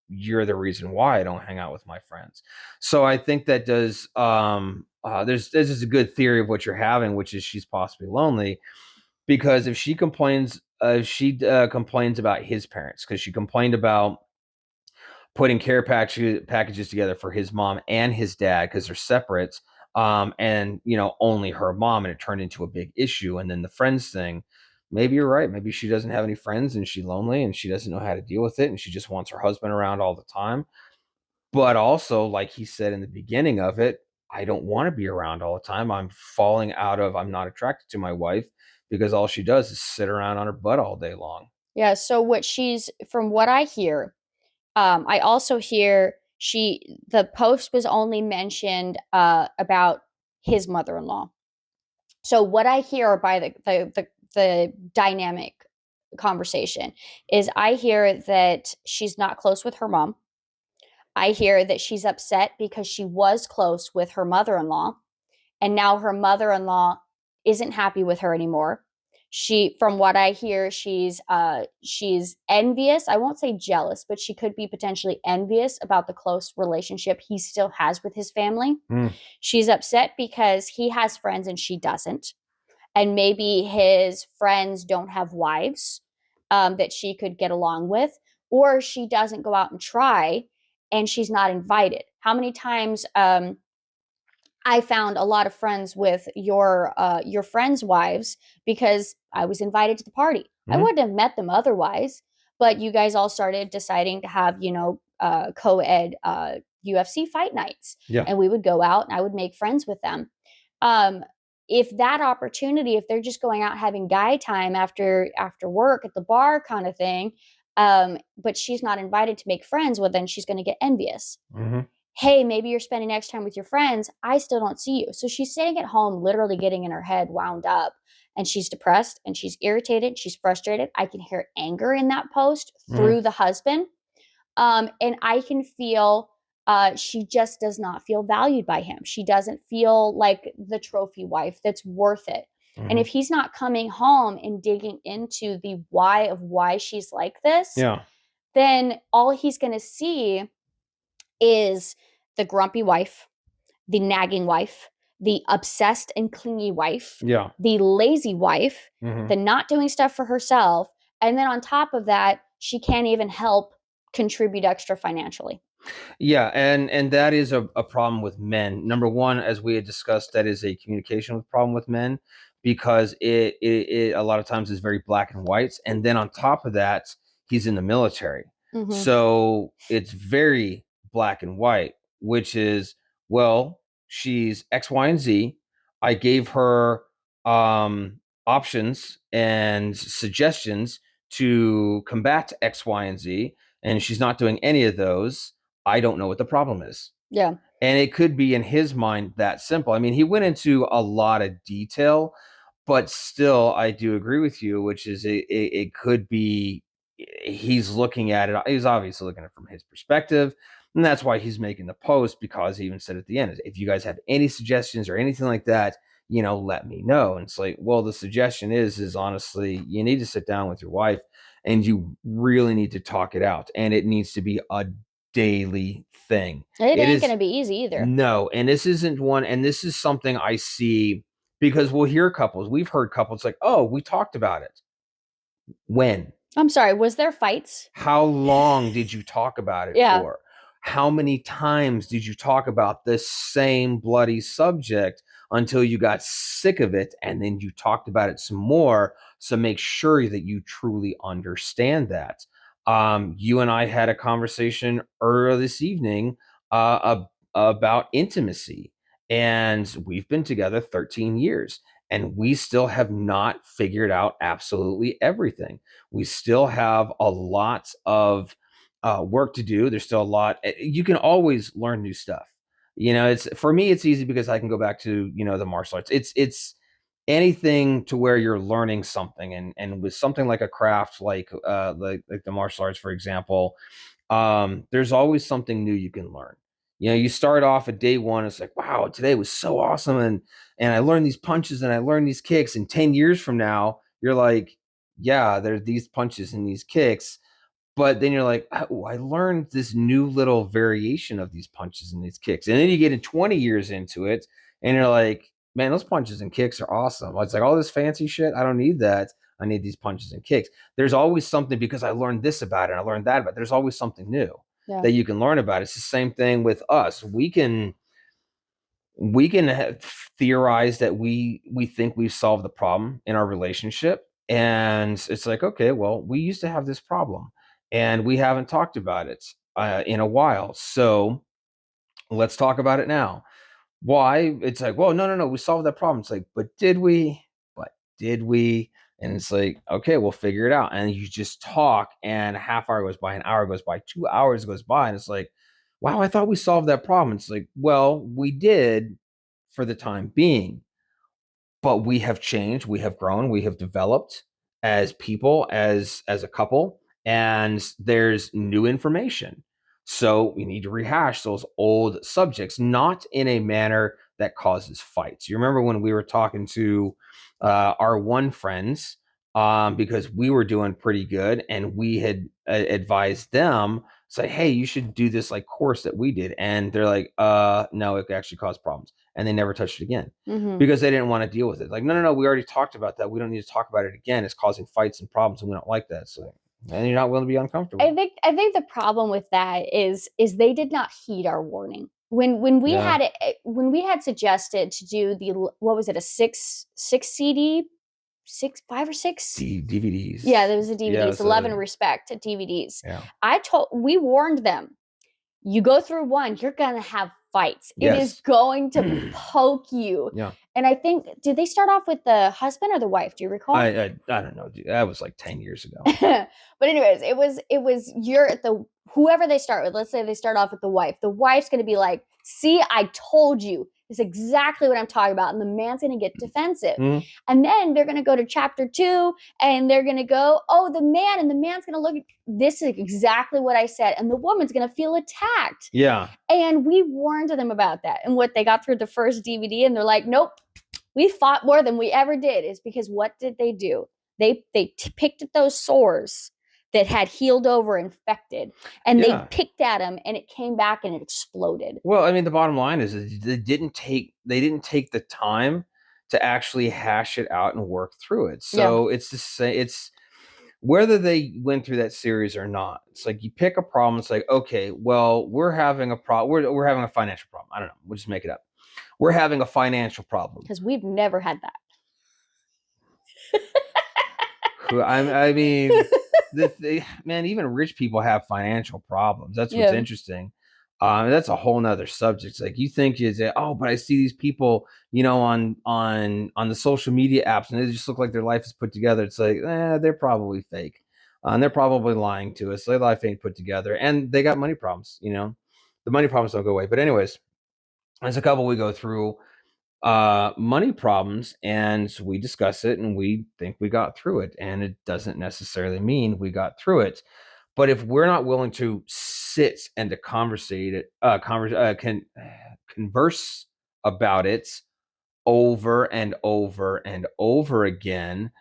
you're the reason why I don't hang out with my friends. So I think that does, there's just a good theory of what you're having, which is she's possibly lonely, because if she complains about his parents, because she complained about putting care packages together for his mom and his dad, because they're separates, and only her mom, and it turned into a big issue. And then the friends thing, maybe you're right, maybe she doesn't have any friends and she's lonely and she doesn't know how to deal with it, and she just wants her husband around all the time. But also, like he said in the beginning of it, I don't want to be around all the time. I'm not attracted to my wife, because all she does is sit around on her butt all day long. Yeah. So from what I hear, I also hear the post was only mentioned about his mother-in-law. So what I hear by the dynamic conversation is I hear that she's not close with her mom. I hear that she's upset because she was close with her mother-in-law and now her mother-in-law isn't happy with her anymore. From what I hear, she's envious. I won't say jealous, but she could be potentially envious about the close relationship he still has with his family. Mm. She's upset because he has friends and she doesn't, and maybe his friends don't have wives that she could get along with, or she doesn't go out and try and she's not invited. How many times I found a lot of friends with your friends' wives because I was invited to the party. I Mm. wouldn't have met them otherwise, but you guys all started deciding to have co-ed UFC fight nights, Yeah. and we would go out and I would make friends with them. Um, if that opportunity, if they're just going out having guy time after work at the bar kind of thing, but she's not invited to make friends, well then she's going to get envious. Hmm. Hey, maybe you're spending next time with your friends. I still don't see you. So she's sitting at home, literally getting in her head wound up, and she's depressed and she's irritated. She's frustrated. I can hear anger in that post Hmm. through the husband. And I can feel she just does not feel valued by him. She doesn't feel like the trophy wife that's worth it. And Hmm. if he's not coming home and digging into the why of why she's like this, Yeah. then all he's going to see is the grumpy wife, the nagging wife, the obsessed and clingy wife, Yeah. the lazy wife, Hmm. the not doing stuff for herself. And then on top of that, she can't even help contribute extra financially. Yeah, and that is a problem with men. Number one, as we had discussed, that is a communication problem with men, because it a lot of times is very black and white. And then on top of that, he's in the military. Mm-hmm. So it's very black and white, which is, well, she's X, Y, and Z. I gave her options and suggestions to combat X, Y, and Z, and she's not doing any of those. I don't know what the problem is. Yeah. And it could be in his mind that simple. I mean, he went into a lot of detail, but still, I do agree with you, which is it could be he's looking at it. He's obviously looking at it from his perspective. And that's why he's making the post, because he even said at the end, if you guys have any suggestions or anything like that, let me know. And it's like, well, the suggestion is honestly, you need to sit down with your wife and you really need to talk it out. And it needs to be a daily thing. It It ain't is gonna be easy either. no, and this isn't one, and this is something I see because we'll hear couples. We've heard couples like, oh, we talked about it. When? I'm sorry, was there fights? How long did you talk about it Yeah. for? How many times did you talk about this same bloody subject until you got sick of it and then you talked about it some more? So make sure that you truly understand that. You and I had a conversation earlier this evening about intimacy, and we've been together 13 years and we still have not figured out absolutely everything. We still have a lot of work to do. There's still a lot. You can always learn new stuff. It's for me. It's easy because I can go back to the martial arts. It's anything to where you're learning something, and with something like a craft, like the martial arts, for example, there's always something new you can learn. You start off at day one, it's like, wow, today was so awesome, and I learned these punches and I learned these kicks, and 10 years from now, you're like, yeah, there's these punches and these kicks, but then you're like, oh, I learned this new little variation of these punches and these kicks. And then you get in 20 years into it and you're like, man, those punches and kicks are awesome. It's like all this fancy shit, I don't need that. I need these punches and kicks. There's always something, because I learned this about it and I learned that about it. There's always something new that you can learn about. It's the same thing with us. We can theorize that we think we've solved the problem in our relationship, and it's like, okay, well, we used to have this problem and we haven't talked about it in a while, so let's talk about it now. Why? It's like, well, no, we solved that problem. It's like, but did we? And it's like, okay, we'll figure it out. And you just talk, and a half hour goes by, an hour goes by, 2 hours goes by, and it's like, wow, I thought we solved that problem. It's like, well, we did for the time being, but we have changed, we have grown, we have developed as people, as a couple, and there's new information. So we need to rehash those old subjects, not in a manner that causes fights. You remember when we were talking to our one friends, because we were doing pretty good, and we had advised them, say, hey, you should do this like course that we did, and they're like, no, it actually caused problems, and they never touched it again because they didn't want to deal with it. Like, no, we already talked about that. We don't need to talk about it again. It's causing fights and problems, and we don't like that. So, and you're not willing to be uncomfortable. I think the problem with that is they did not heed our warning. When we Yeah. had it, when we had suggested to do the, what was it, a six CD, 5 or 6 DVDs. Yeah, there was a DVDs, Yeah, 11 respect DVDs. Yeah. We warned them, you go through one, you're gonna have fights. It is Yes. going to poke you. Yeah. And I think, did they start off with the husband or the wife? Do you recall? I don't know, dude. That was like 10 years ago. But anyways, it was you're at the, whoever they start with. Let's say they start off with the wife. The wife's gonna be like, see, I told you. It's exactly what I'm talking about. And the man's gonna get defensive. Mhm. And then they're gonna go to chapter 2 and they're gonna go, oh, the man, and the man's gonna look, this is exactly what I said. And the woman's gonna feel attacked. Yeah. And we warned them about that. And what they got through the first DVD, and they're like, nope, we fought more than we ever did, is because what did they do? They picked at those sores that had healed over, infected, and they picked at them, and it came back and it exploded. Well, I mean, the bottom line is they didn't take the time to actually hash it out and work through it. So it's the same. It's whether they went through that series or not. It's like you pick a problem. It's like, okay, well, we're having a problem. We're having a financial problem. I don't know. We'll just make it up. We're having a financial problem. Because we've never had that. I mean, man, even rich people have financial problems. That's what's interesting. That's a whole nother subject. It's like you think you say, oh, but I see these people, on the social media apps, and they just look like their life is put together. It's like, they're probably fake, and they're probably lying to us. Their life ain't put together, and they got money problems. The money problems don't go away. But anyways, as a couple, we go through money problems, and we discuss it, and we think we got through it, and it doesn't necessarily mean we got through it. But if we're not willing to sit and to converse about it over and over and over again,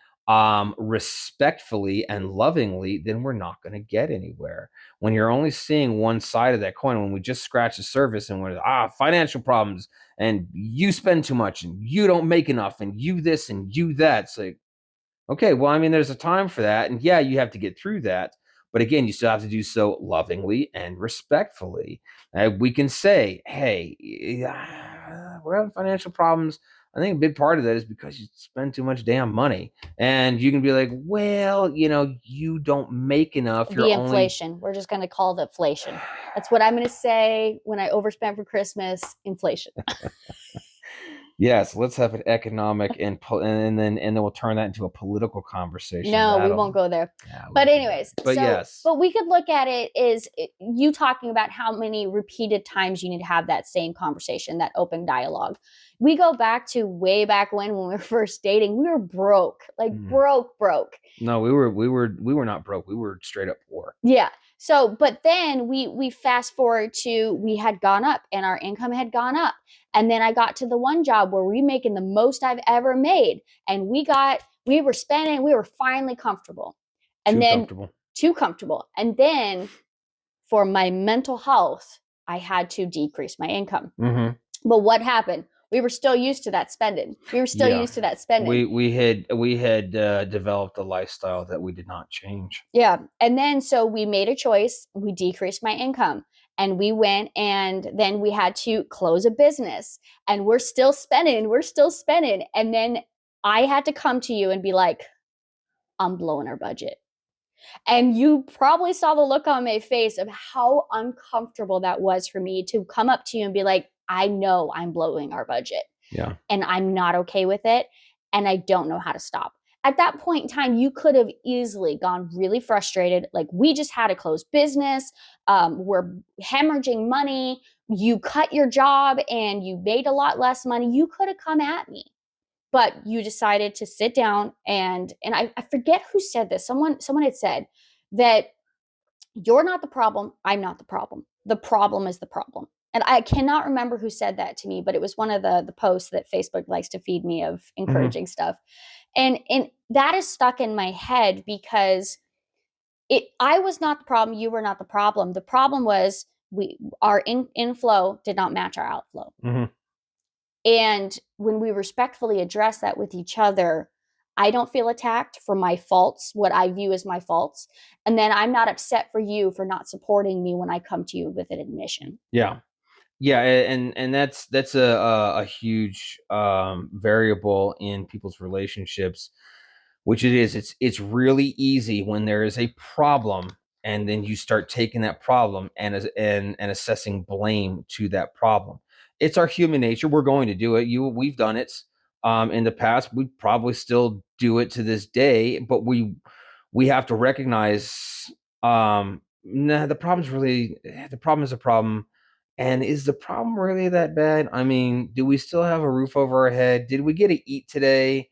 respectfully and lovingly, then we're not going to get anywhere. When you're only seeing one side of that coin, when we just scratch the surface and we're financial problems, and you spend too much, and you don't make enough, and you this and you that, it's like, okay, well, I mean, there's a time for that. And yeah, you have to get through that. But again, you still have to do so lovingly and respectfully. We can say, hey, we're having financial problems. I think a big part of that is because you spend too much damn money. And you can be like, well, you don't make enough. The You're only. inflation. We're just going to call it inflation. That's what I'm going to say when I overspent for Christmas. Inflation. Yes, let's have an economic and then we'll turn that into a political conversation. No, we won't go there. Yeah, but anyways, but yes. But we could look at it as you talking about how many repeated times you need to have that same conversation, that open dialogue. We go back to way back when we were first dating. We were broke, like broke. No, we were not broke. We were straight up poor. Yeah. So, but then we fast forward to we had gone up and our income had gone up. And then I got to the one job where we making the most I've ever made. And we were spending, we were finally comfortable. And too comfortable. And then for my mental health, I had to decrease my income. Mm-hmm. But what happened? We were still used to that spending. We had developed a lifestyle that we did not change. Yeah. And then so we made a choice. We decreased my income. And we went, and then we had to close a business, and we're still spending. And then I had to come to you and be like, I'm blowing our budget. And you probably saw the look on my face of how uncomfortable that was for me to come up to you and be like, I know I'm blowing our budget. Yeah. And I'm not okay with it. And I don't know how to stop. At that point in time, you could have easily gone really frustrated. Like, we just had a closed business. We're hemorrhaging money. You cut your job and you made a lot less money. You could have come at me. But you decided to sit down and I forget who said this. Someone had said that you're not the problem. I'm not the problem. The problem is the problem. And I cannot remember who said that to me, but it was one of the posts that Facebook likes to feed me of encouraging stuff. And that is stuck in my head because I was not the problem. You were not the problem. The problem was our inflow did not match our outflow. Mm-hmm. And when we respectfully address that with each other, I don't feel attacked for my faults, what I view as my faults. And then I'm not upset for you for not supporting me when I come to you with an admission. Yeah. Yeah. And that's a huge variable in people's relationships, which it is. It's really easy when there is a problem, and then you start taking that problem and assessing blame to that problem. It's our human nature. We're going to do it. We've done it in the past. We probably still do it to this day, but we have to recognize the problem is a problem. And is the problem really that bad? I mean, do we still have a roof over our head? Did we get to eat today?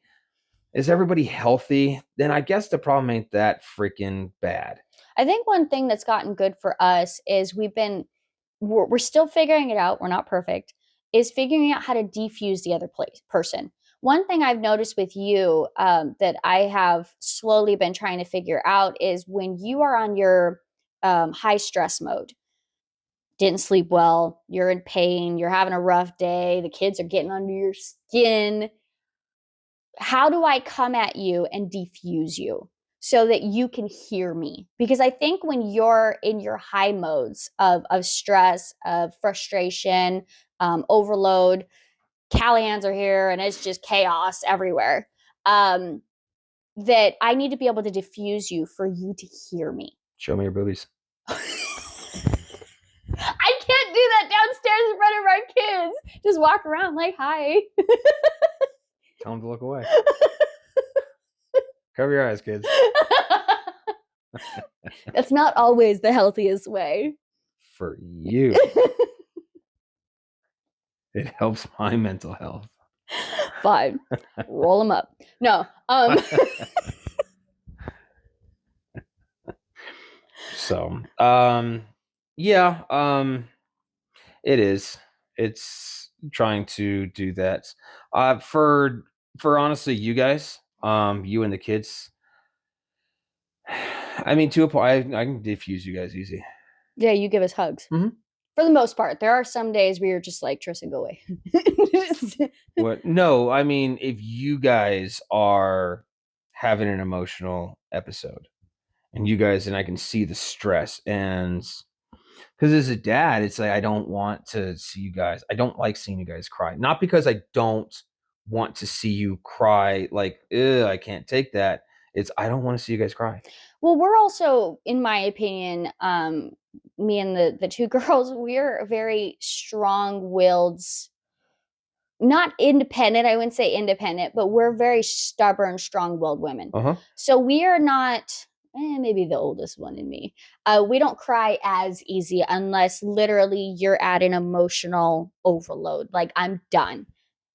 Is everybody healthy? Then I guess the problem ain't that freaking bad. I think one thing that's gotten good for us is we're still figuring it out. We're not perfect. Is figuring out how to defuse the other person. One thing I've noticed with you that I have slowly been trying to figure out is when you are on your high stress mode, didn't sleep well, you're in pain, you're having a rough day, the kids are getting under your skin. How do I come at you and defuse you so that you can hear me? Because I think when you're in your high modes of stress, of frustration, overload, Callahan's are here and it's just chaos everywhere. That I need to be able to diffuse you for you to hear me. Show me your boobies. I can't do that downstairs in front of our kids. Just walk around like, hi. Tell them to look away. Cover your eyes, kids. That's not always the healthiest way. For you. It helps my mental health. Fine. Roll them up. No. So, yeah, it is. It's trying to do that. For honestly, you guys, you and the kids. I mean, to a point, I can diffuse you guys easy. Yeah, you give us hugs. Mhm. For the most part. There are some days where you're just like, Tristan, go away. What? No, I mean, if you guys are having an emotional episode, and you guys, and I can see the stress, and because as a dad, it's like I don't want to see you guys. I don't like seeing you guys cry. Not because I don't want to see you cry. Like, I can't take that. It's I don't want to see you guys cry. Well, we're also, in my opinion, me and the two girls, we're very strong-willed, not independent. I wouldn't say independent, but we're very stubborn, strong-willed women. So we are not. Maybe the oldest one in me. We don't cry as easy unless literally you're at an emotional overload. Like I'm done.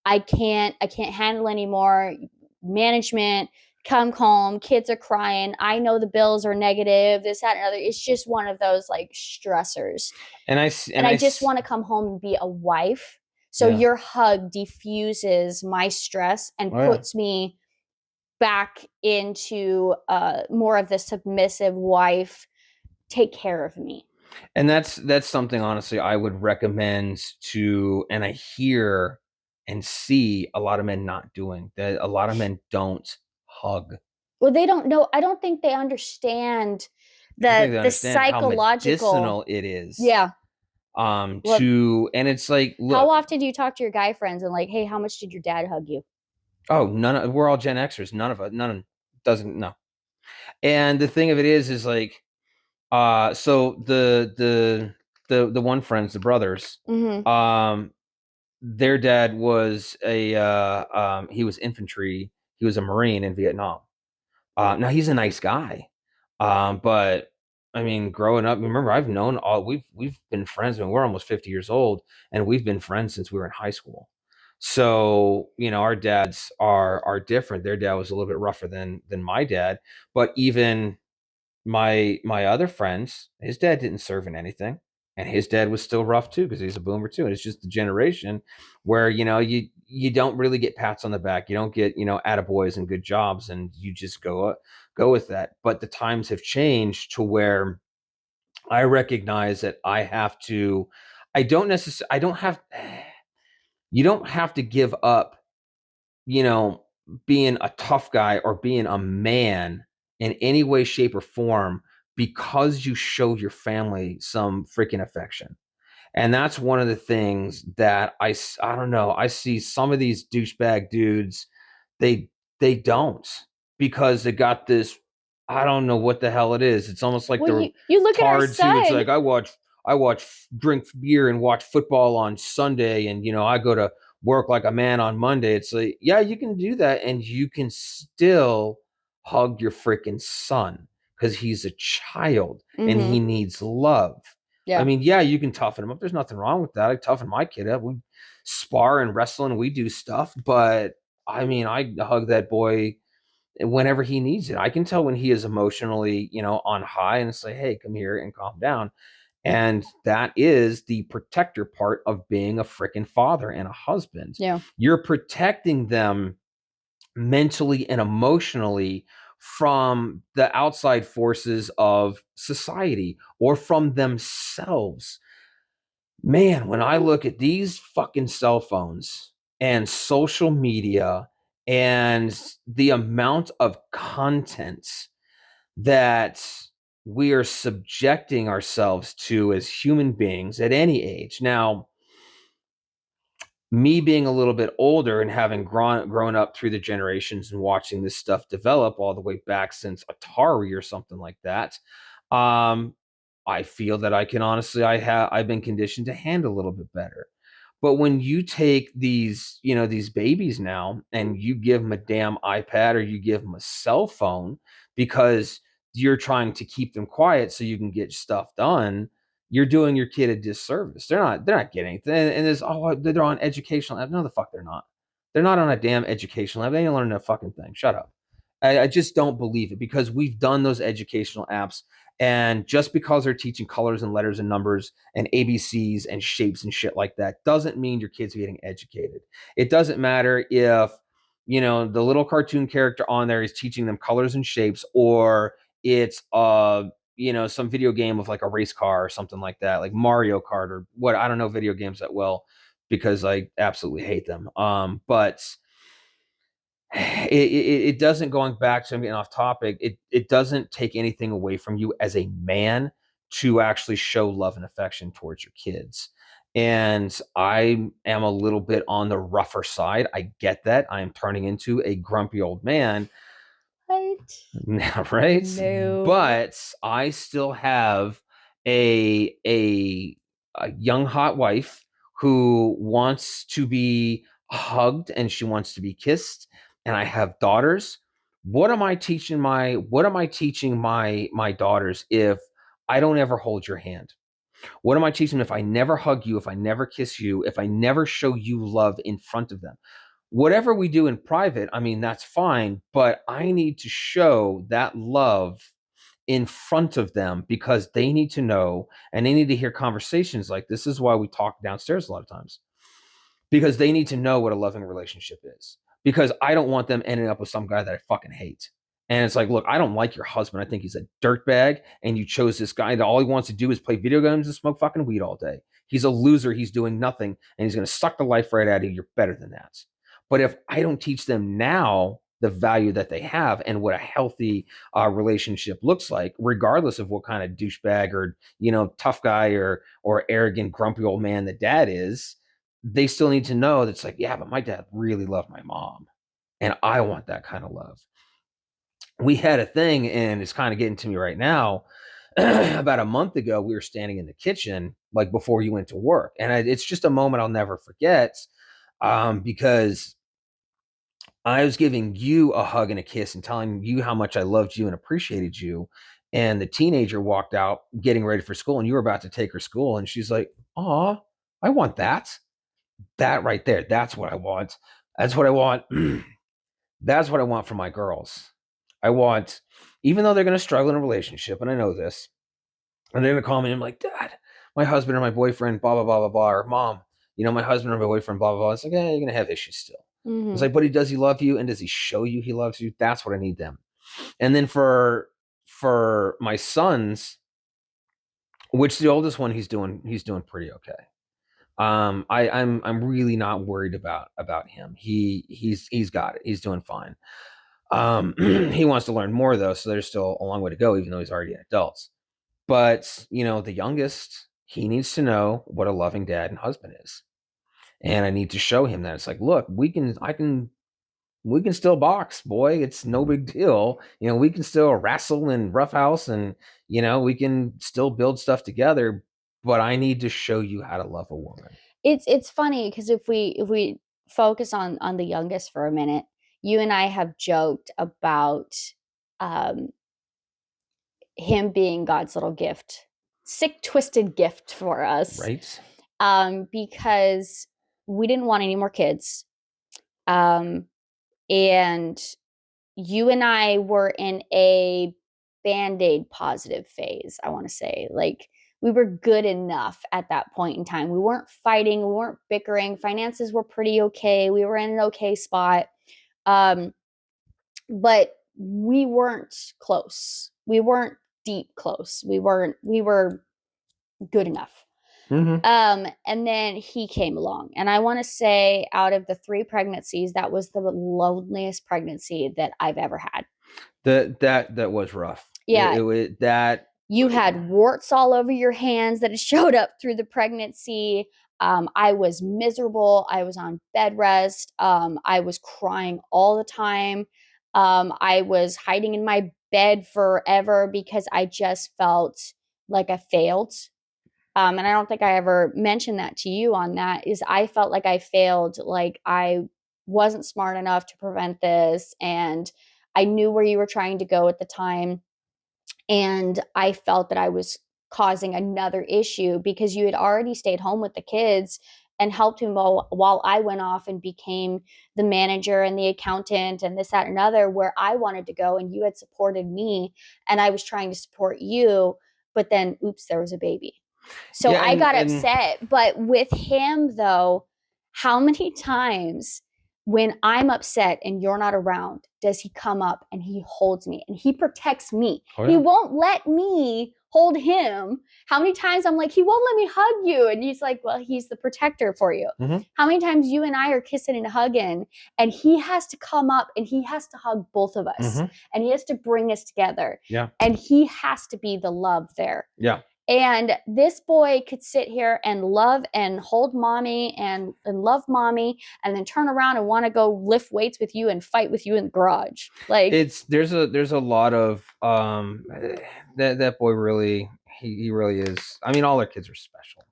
I can't handle anymore. Management, come home, kids are crying. I know the bills are negative, this, that, and other. It's just one of those like stressors. And I just want to come home and be a wife. So your hug diffuses my stress and puts me back into more of the submissive wife, take care of me. And that's something honestly I would recommend to, and I hear and see a lot of men not doing that. A lot of men don't hug. Well, they don't know. I don't think they understand the psychological how medicinal it is. Yeah. And it's like, look, how often do you talk to your guy friends and like, hey, how much did your dad hug you? Oh, we're all Gen Xers. None of doesn't know. And the thing of it is like, so the one friends, the brothers, their dad was he was infantry. He was a Marine in Vietnam. Now he's a nice guy. But I mean, growing up, remember, we've been friends. I mean, we're almost 50 years old, and we've been friends since we were in high school. So, our dads are different. Their dad was a little bit rougher than my dad, but even my other friends, his dad didn't serve in anything, and his dad was still rough too because he's a boomer too. And it's just the generation where you don't really get pats on the back, you don't get attaboys and good jobs, and you just go with that. But the times have changed to where I recognize that I have to. I don't necessarily. I don't have. You don't have to give up, being a tough guy or being a man in any way, shape, or form because you show your family some freaking affection. And that's one of the things that I don't know. I see some of these douchebag dudes, they don't, because they got this. I don't know what the hell it is. It's almost like they're you look at our son. It's like I drink beer and watch football on Sunday, and I go to work like a man on Monday. It's like, yeah, you can do that, and you can still hug your freaking son because he's a child and he needs love. Yeah. I mean, yeah, you can toughen him up. There's nothing wrong with that. I toughen my kid up. We spar and wrestle and we do stuff. But I mean, I hug that boy whenever he needs it. I can tell when he is emotionally, on high, and say, hey, come here and calm down. And that is the protector part of being a freaking father and a husband. Yeah. You're protecting them mentally and emotionally from the outside forces of society or from themselves. Man, when I look at these fucking cell phones and social media and the amount of content that we are subjecting ourselves to as human beings at any age. Now, me being a little bit older and having grown up through the generations and watching this stuff develop all the way back since Atari or something like that, I feel that I can honestly, I've been conditioned to handle a little bit better. But when you take these, these babies now and you give them a damn iPad or you give them a cell phone because you're trying to keep them quiet so you can get stuff done, you're doing your kid a disservice. They're not getting anything. And there's, oh, they're on educational app. No, the fuck they're not. They're not on a damn educational app. They ain't learning a fucking thing. Shut up. I just don't believe it because we've done those educational apps. And just because they're teaching colors and letters and numbers and ABCs and shapes and shit like that doesn't mean your kid's getting educated. It doesn't matter if, the little cartoon character on there is teaching them colors and shapes, or it's some video game of like a race car or something like that, like Mario Kart or what. I don't know video games that well because I absolutely hate them. But it doesn't, going back to, I'm getting off topic, it doesn't take anything away from you as a man to actually show love and affection towards your kids. And I am a little bit on the rougher side. I get that. I am turning into a grumpy old man. Right? Right? No. But I still have a a a young hot wife who wants to be hugged and she wants to be kissed, and I have daughters. What am I teaching my daughters if I don't ever hold your hand? What am I teaching them if I never hug you, if I never kiss you, if I never show you love in front of them? Whatever we do in private, I mean, that's fine, but I need to show that love in front of them because they need to know and they need to hear conversations like this. Is why we talk downstairs a lot of times, because they need to know what a loving relationship is. Because I don't want them ending up with some guy that I fucking hate. And it's like, look, I don't like your husband. I think he's a dirtbag. And you chose this guy that all he wants to do is play video games and smoke fucking weed all day. He's a loser. He's doing nothing. And he's going to suck the life right out of you. You're better than that. But if I don't teach them now the value that they have and what a healthy relationship looks like, regardless of what kind of douchebag or, tough guy or arrogant, grumpy old man that dad is, they still need to know that it's like, yeah, but my dad really loved my mom. And I want that kind of love. We had a thing, and it's kind of getting to me right now. About a month ago, we were standing in the kitchen, like before you went to work. And it's just a moment I'll never forget, because I was giving you a hug and a kiss and telling you how much I loved you and appreciated you. And the teenager walked out getting ready for school, and you were about to take her school. And she's like, "Aw, I want that." That right there, that's what I want. That's what I want. That's what I want for my girls. I want, even though they're going to struggle in a relationship, and I know this, and they're going to call me and I'm like, Dad, my husband or my boyfriend, blah, blah, blah, blah, blah, or Mom, my husband or my boyfriend, blah, blah, blah. It's like, yeah, you're going to have issues still. It's Mm-hmm. like, but does he love you? And does he show you he loves you? That's what I need them. And then for my sons, which the oldest one, he's doing pretty okay. I'm really not worried about him. He's got it. He's doing fine. He wants to learn more though, so there's still a long way to go, even though he's already an adult. But the youngest, he needs to know what a loving dad and husband is, and I need to show him that it's like, look, we can still box, boy. It's no big deal. We can still wrestle and roughhouse, and we can still build stuff together. But I need to show you how to love a woman. It's funny because if we focus on the youngest for a minute, you and I have joked about um him being God's little gift, sick twisted gift for us, Right? because we didn't want any more kids, um and you and I were in a band-aid positive phase, I want to say. Like, we were good enough at that point in time. We weren't fighting, we weren't bickering, finances were pretty okay, we were in an okay spot. Um, but we weren't close. We weren't deep close. We were good enough. Mm-hmm. And then he came along. And I want to say, out of the 3 pregnancies, that was the loneliest pregnancy that I've ever had. That was rough. Yeah, That. you had warts all over your hands that had showed up through the pregnancy. I was miserable. I was on bed rest. I was crying all the time. I was hiding in my bed forever because I just felt like I failed. And I don't think I ever mentioned that to you on that, is I felt like I failed, like I wasn't smart enough to prevent this. And I knew where you were trying to go at the time. And I felt that I was causing another issue because you had already stayed home with the kids and helped him while I went off and became the manager and the accountant and this, that, and another, where I wanted to go. And you had supported me and I was trying to support you. But then, oops, there was a baby. So Yeah, I got upset. But with him, though, how many times when I'm upset and you're not around, does he come up and he holds me and he protects me? oh, He yeah. won't let me hold him. How many times I'm like, he won't let me hug you. And he's like, well, he's the protector for you. Mm-hmm. How many times you and I are kissing and hugging and he has to come up and he has to hug both of us Mm-hmm. and he has to bring us together. Yeah. And he has to be the love there. Yeah. And this boy could sit here and love and hold mommy and love mommy and then turn around and want to go lift weights with you and fight with you in the garage. Like, There's a lot of that boy really, he really is. I mean, all our kids are special,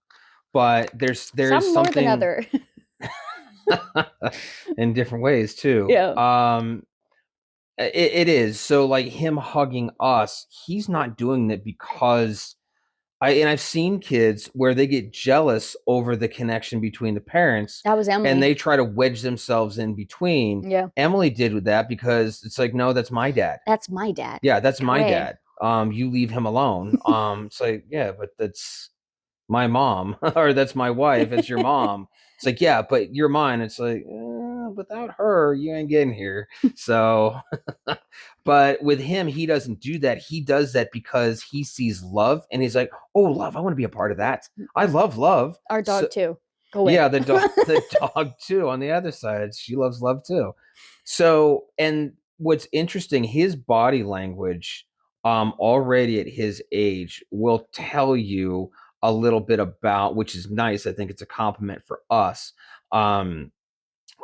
but there's some more than something other. in different ways too. Yeah. It is. So like him hugging us, he's not doing it because I've seen kids where they get jealous over the connection between the parents That was and Emily. they try to wedge themselves in between. Yeah. Emily did with that because it's like, no, that's my dad. That's my dad. Yeah, that's my Gray. dad. You leave him alone. It's like, yeah, but that's my mom or that's my wife. It's your mom. It's like, yeah, but you're mine. It's like, without her, you ain't getting here. So, but with him, he doesn't do that. He does that because he sees love and he's like, oh, love, I want to be a part of that. I love love. Our dog, So, too. Go away. yeah, the dog too on the other side. She loves love too. So, and what's interesting, his body language, already at his age will tell you a little bit about, which is nice. I think it's a compliment for us,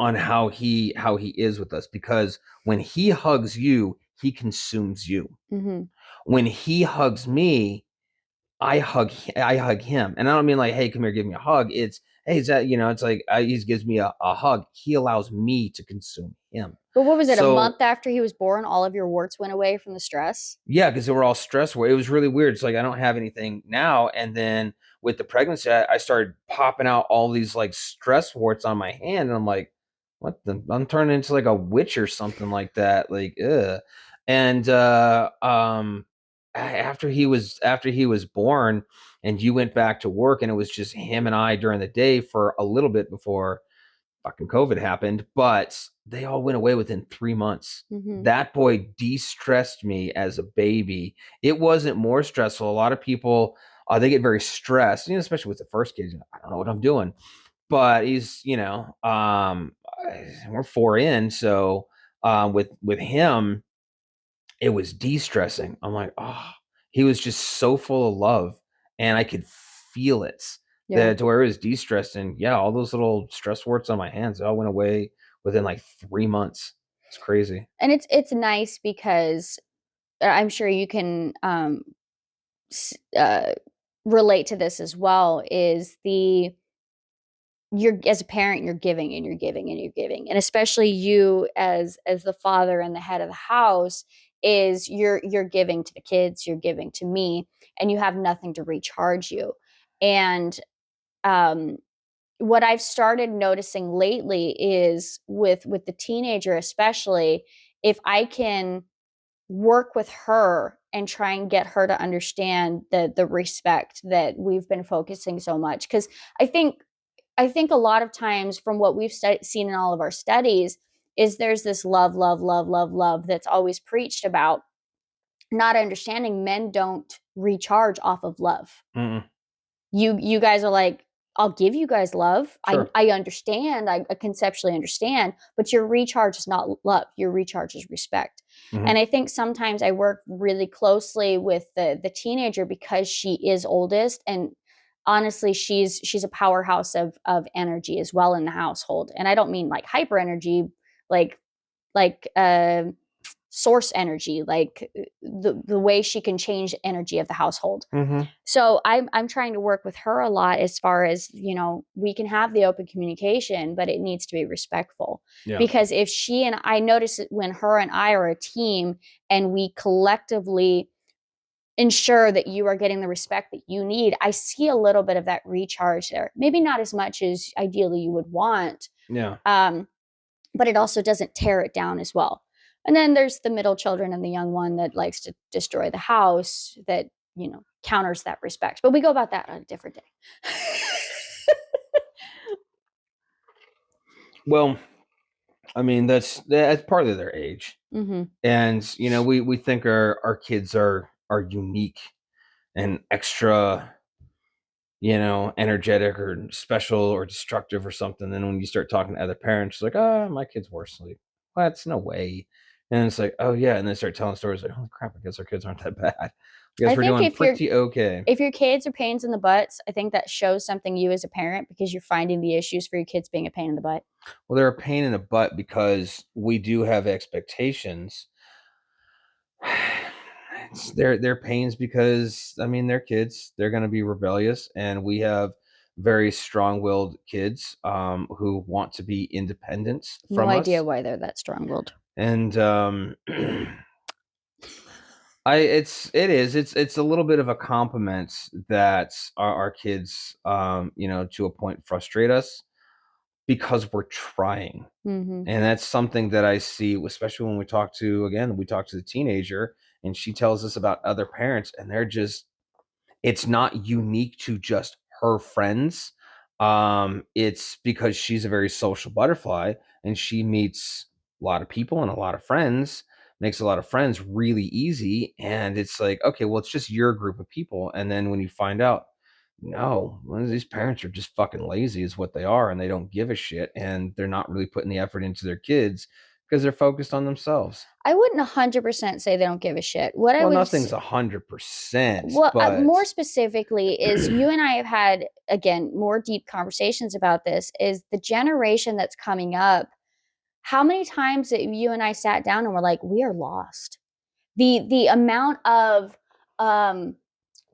on how he is with us, because when he hugs you, he consumes you. Mm-hmm. When he hugs me, I hug him, and I don't mean like, hey, come here, give me a hug. It's, hey, is that, it's like, he gives me a hug. He allows me to consume him. But what was it? A So month after he was born, all of your warts went away from the stress? yeah, because they were all stressful. It was really weird. It's like I don't have anything now, and then with the pregnancy, I started popping out all these like stress warts on my hand, and I'm like, what the? I'm turning into like a witch or something like that. Like, ugh. And after he was born, and you went back to work, and it was just him and I during the day for a little bit before fucking COVID happened, but they all went away within 3 months. Mm-hmm. That boy de-stressed me as a baby. It wasn't more stressful. A lot of people, they get very stressed, especially with the first kid. I don't know what I'm doing, but he's, we're 4 in, so with him, it was de-stressing. I'm like, oh, he was just so full of love, and I could feel it. Yeah. That to where it was de-stressed, and yeah, all those little stress warts on my hands, they all went away within like 3 months. It's crazy. And it's nice because I'm sure you can uh, relate to this as well, is you're, as a parent, you're giving and you're giving and you're giving, and especially you as the father and the head of the house, is you're giving to the kids, you're giving to me, and you have nothing to recharge you. And um what I've started noticing lately is with the teenager especially, if I can work with her and try and get her to understand the respect that we've been focusing so much, because I think I think a lot of times from what we've seen in all of our studies is there's this love, love, love, love, love that's always preached about, not understanding men don't recharge off of love. Mm-mm. You guys are like, I'll give you guys love. Sure. I understand. I conceptually understand, but your recharge is not love. Your recharge is respect. Mm-hmm. And I think sometimes I work really closely with the teenager because she is oldest, and honestly, she's a powerhouse of energy as well in the household. And I don't mean like hyper energy, like like source energy, like the way she can change energy of the household. Mm-hmm. So I'm trying to work with her a lot as far as, we can have the open communication, but it needs to be respectful. Yeah. Because if she and I notice it when her and I are a team and we collectively ensure that you are getting the respect that you need, I see a little bit of that recharge there. Maybe not as much as ideally you would want. Yeah. But it also doesn't tear it down as well. And then there's the middle children and the young one that likes to destroy the house that, counters that respect. But we go about that on a different day. Well, I mean, that's part of their age. Mm-hmm. And we think our kids are unique and extra, energetic or special or destructive or something. Then when you start talking to other parents, it's like, oh, my kid's worse. Like, well, that's no way. And it's like, oh yeah, and they start telling stories like, holy crap, I guess our kids aren't that bad. I guess I we're think doing pretty okay. if your kids are pains in the butts, I think that shows something you as a parent, because you're finding the issues for your kids being a pain in the butt. Well, they're a pain in the butt because we do have expectations. They're pains because I mean they're kids. They're going to be rebellious, and we have very strong-willed kids who want to be independent No from idea us. why they're that strong-willed. And it's a little bit of a compliment that our kids to a point frustrate us because we're trying. Mm-hmm. And that's something that I see, especially when we talk to the teenager, and she tells us about other parents, and it's not unique to just her friends. It's because she's a very social butterfly and she meets a lot of people and a lot of friends, makes a lot of friends really easy. And it's like, okay, well, it's just your group of people. And then when you find out, no, well, these parents are just fucking lazy, is what they are, and they don't give a shit, and they're not really putting the effort into their kids because they're focused on themselves. I wouldn't 100% say they don't give a shit. What I Well, would nothing's 100%, Well, but more specifically, is you and I have had, again, more deep conversations about this, is the generation that's coming up. How many times that you and I sat down and were like, we are lost. The amount of um,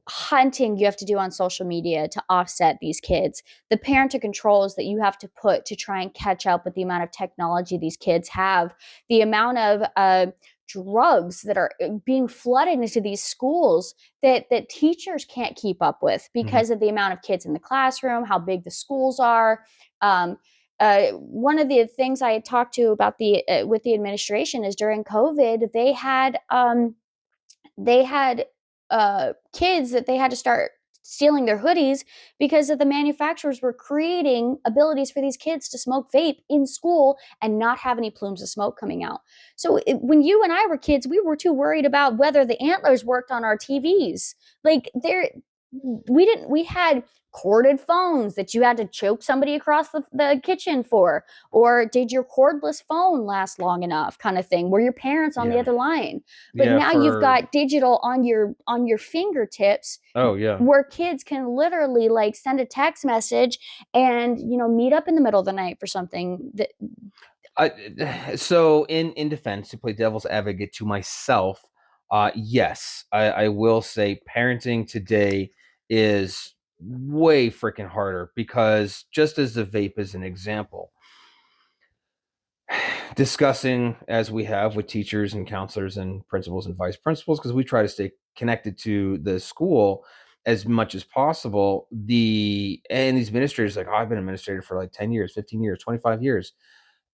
hunting you have to do on social media to offset these kids, the parental controls that you have to put to try and catch up with the amount of technology these kids have, the amount of drugs that are being flooded into these schools that teachers can't keep up with Mhm. because of the amount of kids in the classroom, how big the schools are. One of the things I had talked to about the with the administration is during COVID, they had kids that they had to start stealing their hoodies because of the manufacturers were creating abilities for these kids to smoke vape in school and not have any plumes of smoke coming out. So when you and I were kids, we were too worried about whether the antlers worked on our TVs. Like we had corded phones that you had to choke somebody across the kitchen for, or did your cordless phone last long enough, kind of thing, were your parents on the Yeah. other line. But Yeah, now you've got digital on your fingertips, oh, yeah. where kids can literally like send a text message and meet up in the middle of the night for something that So in defense, to play devil's advocate to myself, yes, I will say parenting today is way freaking harder because just as the vape is an example, discussing as we have with teachers and counselors and principals and vice principals, because we try to stay connected to the school as much as possible. And these administrators like, oh, I've been an administrator for like 10 years, 15 years, 25 years.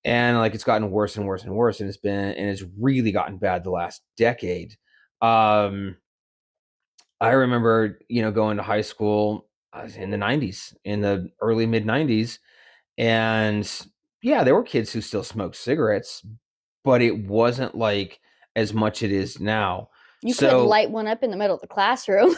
And like it's gotten worse and worse and worse. And it's really gotten bad the last decade. Um, I remember, going to high school, I was in the 90s, in the early mid 90s. And yeah, there were kids who still smoked cigarettes, but it wasn't like as much it is now. you couldn't So light one up in the middle of the classroom.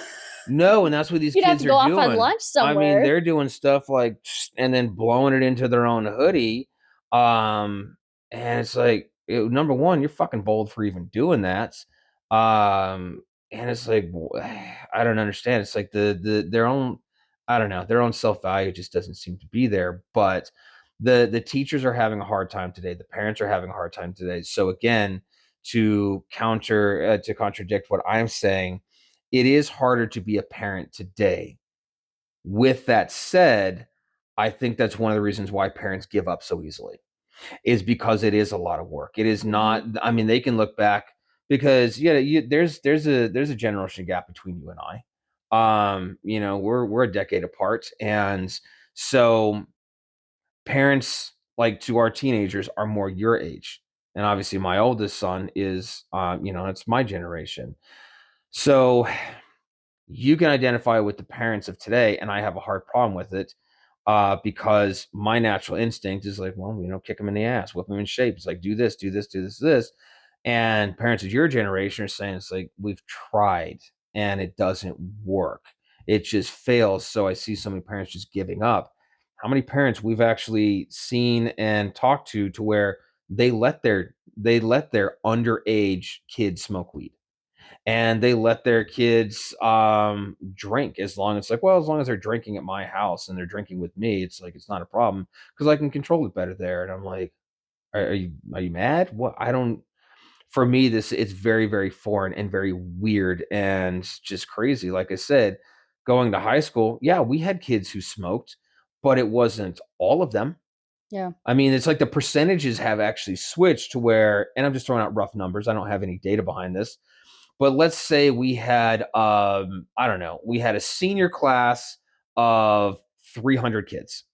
no, and that's what these You'd have kids to are go off on doing. lunch I mean, somewhere. they're doing stuff like and then blowing it into their own hoodie. And it's like, number one, you're fucking bold for even doing that. And it's like, I don't understand. It's like their own, I don't know, their own self value just doesn't seem to be there. But the teachers are having a hard time today. The parents are having a hard time today. So again, to contradict what I'm saying, it is harder to be a parent today. With that said, I think that's one of the reasons why parents give up so easily, is because it is a lot of work. It is not. I mean, they can look back because there's a generation gap between you and I. We're a decade apart, and so parents, like, to our teenagers, are more your age, and obviously my oldest son is, it's my generation. So you can identify with the parents of today, and I have a hard problem with it, because my natural instinct is like, well, kick them in the ass, whip them in shape. It's like, do this, do this, do this, this. And parents of your generation are saying, it's like, we've tried and it doesn't work. It just fails. So I see so many parents just giving up. How many parents we've actually seen and talked to where they let their underage kids smoke weed, and they let their kids drink, as long as, like, well, as long as they're drinking at my house and they're drinking with me, it's like, it's not a problem because I can control it better there. And I'm like, are you mad? What? I don't. For me, this it's very, very foreign and very weird and just crazy. Like I said, going to high school, yeah, we had kids who smoked, but it wasn't all of them. Yeah. I mean, it's like the percentages have actually switched to where, and I'm just throwing out rough numbers, I don't have any data behind this, but let's say we had, I don't know, we had a senior class of 300 kids.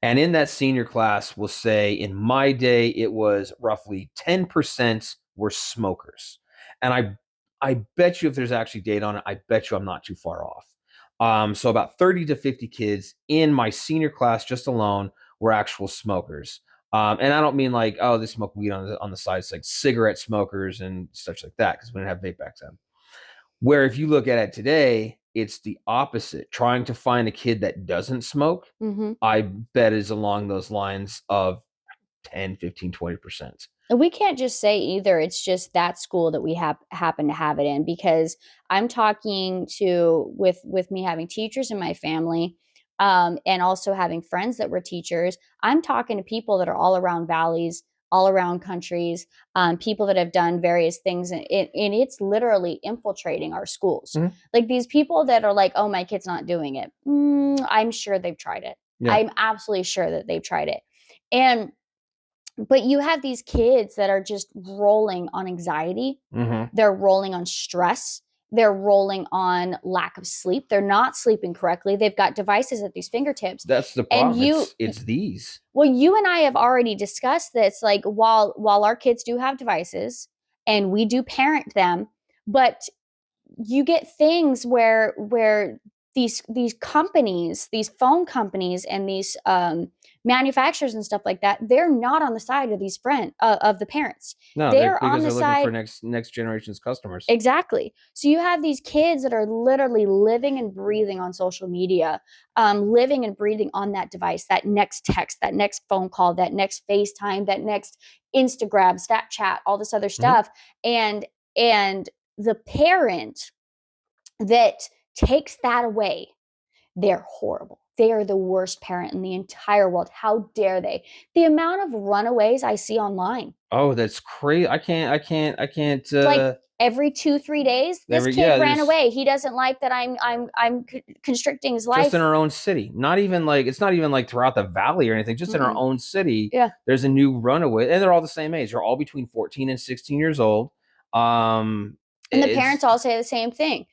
And in that senior class, we'll say in my day, it was roughly 10% were smokers. And I bet you, if there's actually data on it, I bet you I'm not too far off. So about 30 to 50 kids in my senior class just alone were actual smokers. And I don't mean like, oh, they smoke weed on the side. It's like cigarette smokers and such like that, because we didn't have vape back then. Where if you look at it today, it's the opposite. Trying to find a kid that doesn't smoke, Mm-hmm. I bet is along those lines of 10, 15, 20%. And we can't just say either it's just that school that we happen to have it in, because I'm talking to with me having teachers in my family, and also having friends that were teachers. I'm talking to people that are all around valleys, all around countries, people that have done various things, and it's literally infiltrating our schools. Mhm. Like these people that are like, oh, my kid's not doing it. I'm sure they've tried it. Yeah. I'm absolutely sure that they've tried it. And but you have these kids that are just rolling on anxiety. Mm-hmm. They're rolling on stress. They're rolling on lack of sleep. They're not sleeping correctly. They've got devices at these fingertips. That's the And problem. It's these. well, you and I have already discussed this. Like, while our kids do have devices and we do parent them, but you get things where these companies, these phone companies, and these manufacturers and stuff like that, they're not on the side of these of the parents. No, They're on because the they're looking for side. next generation's customers. Exactly. So you have these kids that are literally living and breathing on social media, living and breathing on that device, that next text, that next phone call, that next FaceTime, that next Instagram, Snapchat, all this other Mm-hmm. stuff. And the parent that takes that away, they're horrible. They are the worst parent in the entire world. How dare they? The amount of runaways I see online, Oh, that's crazy. I can't. like every 2-3 days, this kid Yeah, ran there's away. He doesn't like that I'm constricting his just in life. our own city. Not even like, it's not even like throughout the valley or anything. Just in our Mm-mm. own city, Yeah. there's a new runaway, and they're all the same age. They're all between 14 and 16 years old. And the It's parents all say the same thing.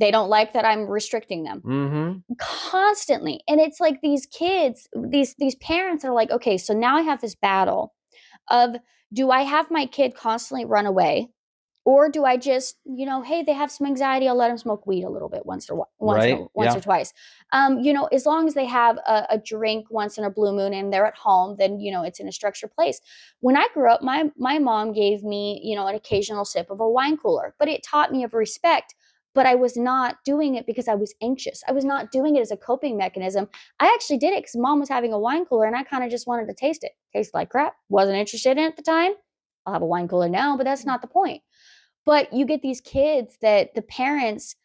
They don't like that I'm restricting them mm-hmm. constantly. And it's like these kids, these parents are like, okay, so now I have this battle of, do I have my kid constantly run away, or do I just, hey, they have some anxiety, I'll let them smoke weed a little bit Right. once or Yeah. twice. As long as they have a drink once in a blue moon and they're at home, then it's in a structured place. When I grew up, my mom gave me, an occasional sip of a wine cooler, but it taught me of respect. But I was not doing it because I was anxious. I was not doing it as a coping mechanism. I actually did it because mom was having a wine cooler and I kind of just wanted to taste it. Tasted like crap. Wasn't interested in it at the time. I'll have a wine cooler now, but that's not the point. But you get these kids that the parents,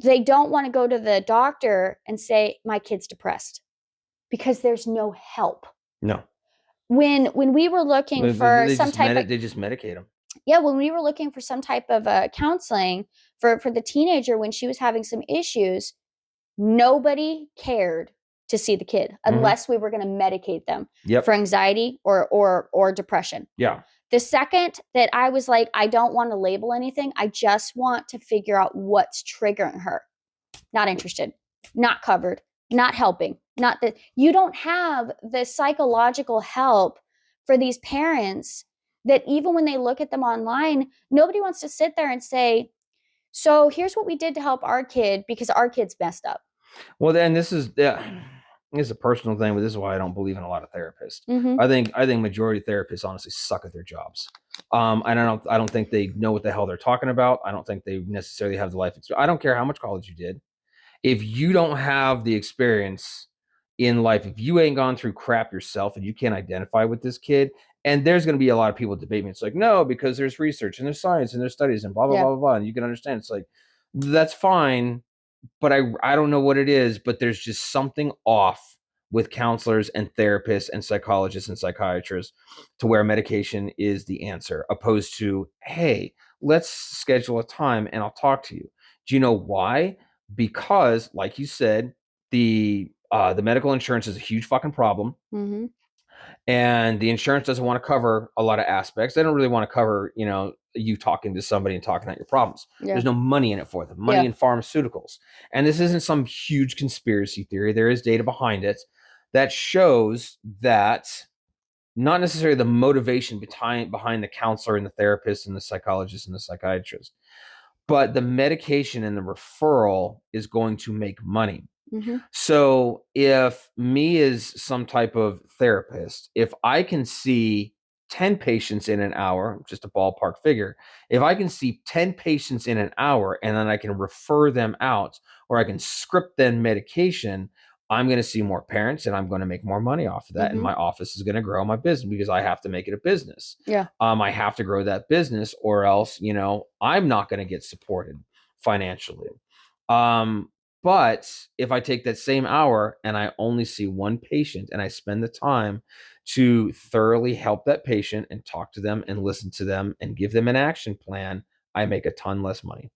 they don't want to go to the doctor and say, my kid's depressed, because there's no help. No. when we were looking for some type of they just medicate them. yeah, when we were looking for some type of counseling for the teenager when she was having some issues, nobody cared to see the kid unless we were going to medicate them for Yep. anxiety or depression. Yeah. The second that I was like, I don't want to label anything, I just want to figure out what's triggering her. Not interested, not covered, not helping, not that you don't have the psychological help for these parents that even when they look at them online, nobody wants to sit there and say, so here's what we did to help our kid because our kid's messed up. Well, then this is a personal thing, but this is why I don't believe in a lot of therapists. Mm-hmm. I think majority of therapists honestly suck at their jobs. And I don't think they know what the hell they're talking about. I don't think they necessarily have the life experience. I don't care how much college you did. If you don't have the experience in life, if you ain't gone through crap yourself and you can't identify with this kid, and there's going to be a lot of people debate me. It's like, no, because there's research and there's science and there's studies and blah, blah, Yeah. blah, blah, blah. And you can understand. It's like, that's fine, but I don't know what it is, but there's just something off with counselors and therapists and psychologists and psychiatrists to where medication is the answer, opposed to, hey, let's schedule a time and I'll talk to you. Do you know why? Because, like you said, the medical insurance is a huge fucking problem. Mm-hmm. And the insurance doesn't want to cover a lot of aspects. They don't really want to cover, you talking to somebody and talking about your problems. Yeah. There's no money in it for them, money in pharmaceuticals. And this isn't some huge conspiracy theory. There is data behind it that shows that not necessarily the motivation behind the counselor and the therapist and the psychologist and the psychiatrist, but the medication and the referral is going to make money. Mm-hmm. So if me as some type of therapist, if I can see 10 patients in an hour, just a ballpark figure, if I can see 10 patients in an hour and then I can refer them out or I can script them medication, I'm going to see more parents and I'm going to make more money off of that. And my office is going to grow my business because I have to make it a business. Yeah. I have to grow that business or else, I'm not going to get supported financially. But if I take that same hour and I only see one patient and I spend the time to thoroughly help that patient and talk to them and listen to them and give them an action plan, I make a ton less money.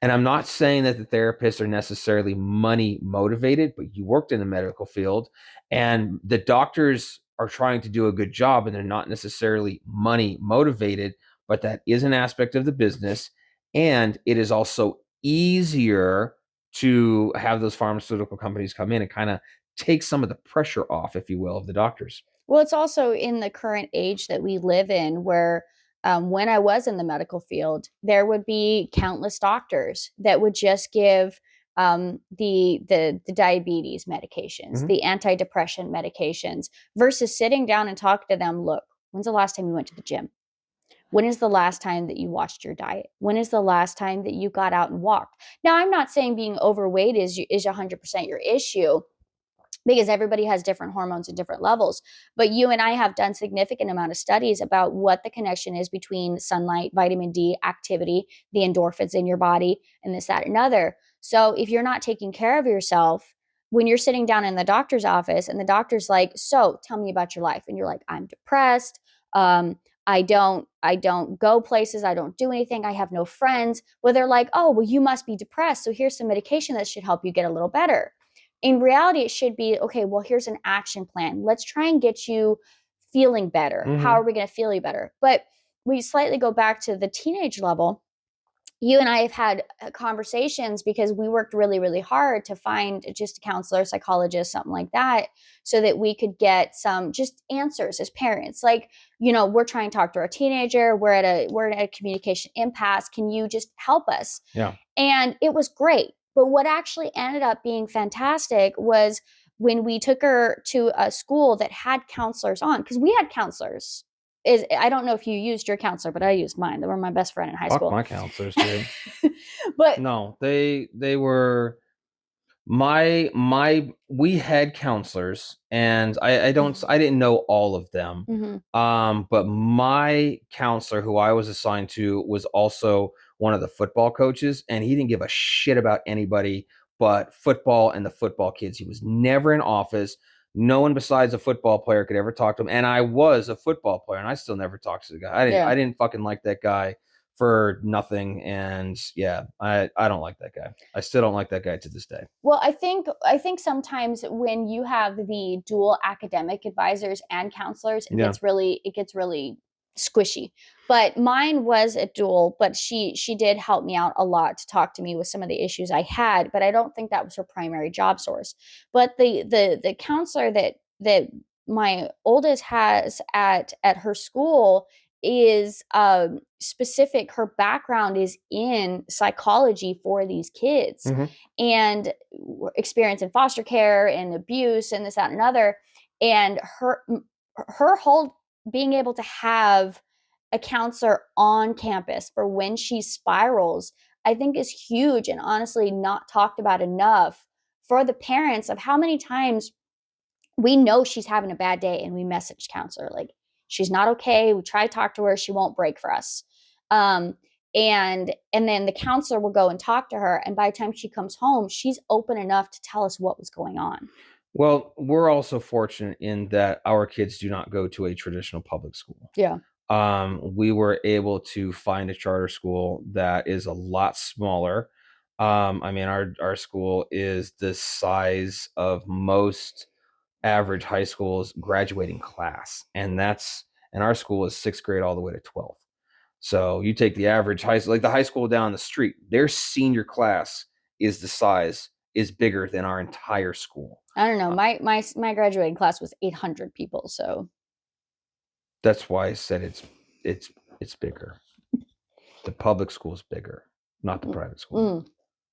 And I'm not saying that the therapists are necessarily money motivated, but you worked in the medical field and the doctors are trying to do a good job and they're not necessarily money motivated, but that is an aspect of the business. And it is also easier to have those pharmaceutical companies come in and kind of take some of the pressure off, if you will, of the doctors. Well, it's also in the current age that we live in where when I was in the medical field, there would be countless doctors that would just give the diabetes medications, the antidepressant medications, versus sitting down and talking to them. Look, when's the last time you went to the gym? When is the last time that you watched your diet? When is the last time that you got out and walked? Now, I'm not saying being overweight is 100% your issue because everybody has different hormones and different levels. But you and I have done significant amount of studies about what the connection is between sunlight, vitamin D, activity, the endorphins in your body, and this, that, and another. So if you're not taking care of yourself, when you're sitting down in the doctor's office and the doctor's like, so tell me about your life. And you're like, I'm depressed. I don't go places. I don't do anything. I have no friends. Well, they're like, oh, well, you must be depressed. So here's some medication that should help you get a little better. In reality, it should be, okay, well, here's an action plan. Let's try and get you feeling better. How are we going to feel you better? But we slightly go back to the teenage level. You and I have had conversations because we worked really, really hard to find just a counselor, psychologist, something like that, so that we could get some just answers as parents. Like, we're trying to talk to our teenager. We're at a communication impasse. Can you just help us? Yeah. And it was great. But what actually ended up being fantastic was when we took her to a school that had counselors on, because we had counselors. I don't know if you used your counselor, but I used mine. They were my best friend in high Fuck school. my counselors, dude. But No, they were we had counselors and I didn't know all of them. But my counselor who I was assigned to was also one of the football coaches and he didn't give a shit about anybody but football and the football kids. He was never in office, No one besides a football player could ever talk to him. And I was a football player, and I still never talked to the guy. Yeah. I didn't fucking like that guy for nothing. And yeah, I don't like that guy. I still don't like that guy to this day. Well, I think sometimes when you have the dual academic advisors and counselors, Yeah. it gets really squishy. But mine was a dual, but she did help me out a lot to talk to me with some of the issues I had, but I don't think that was her primary job source. But the counselor that my oldest has at her school is specific. Her background is in psychology for these kids. Mm-hmm. And experience in foster care and abuse and this, that, and another. And her whole being able to have a counselor on campus for when she spirals, I think is huge and honestly not talked about enough for the parents of how many times we know she's having a bad day and we message counselor like she's not okay. We try to talk to her, she won't break for us. And then the counselor will go and talk to her, and by the time she comes home, she's open enough to tell us what was going on. Well, we're also fortunate in that our kids do not go to a traditional public school. Yeah. We were able to find a charter school that is a lot smaller. I mean, our school is the size of most average high school's graduating class, and our school is 6th grade all the way to 12th. So you take the average high school, like the high school down the street, their senior class is bigger than our entire school. I don't know. My graduating class was 800 people, so That's why I said it's bigger. The public school is bigger, not the private school,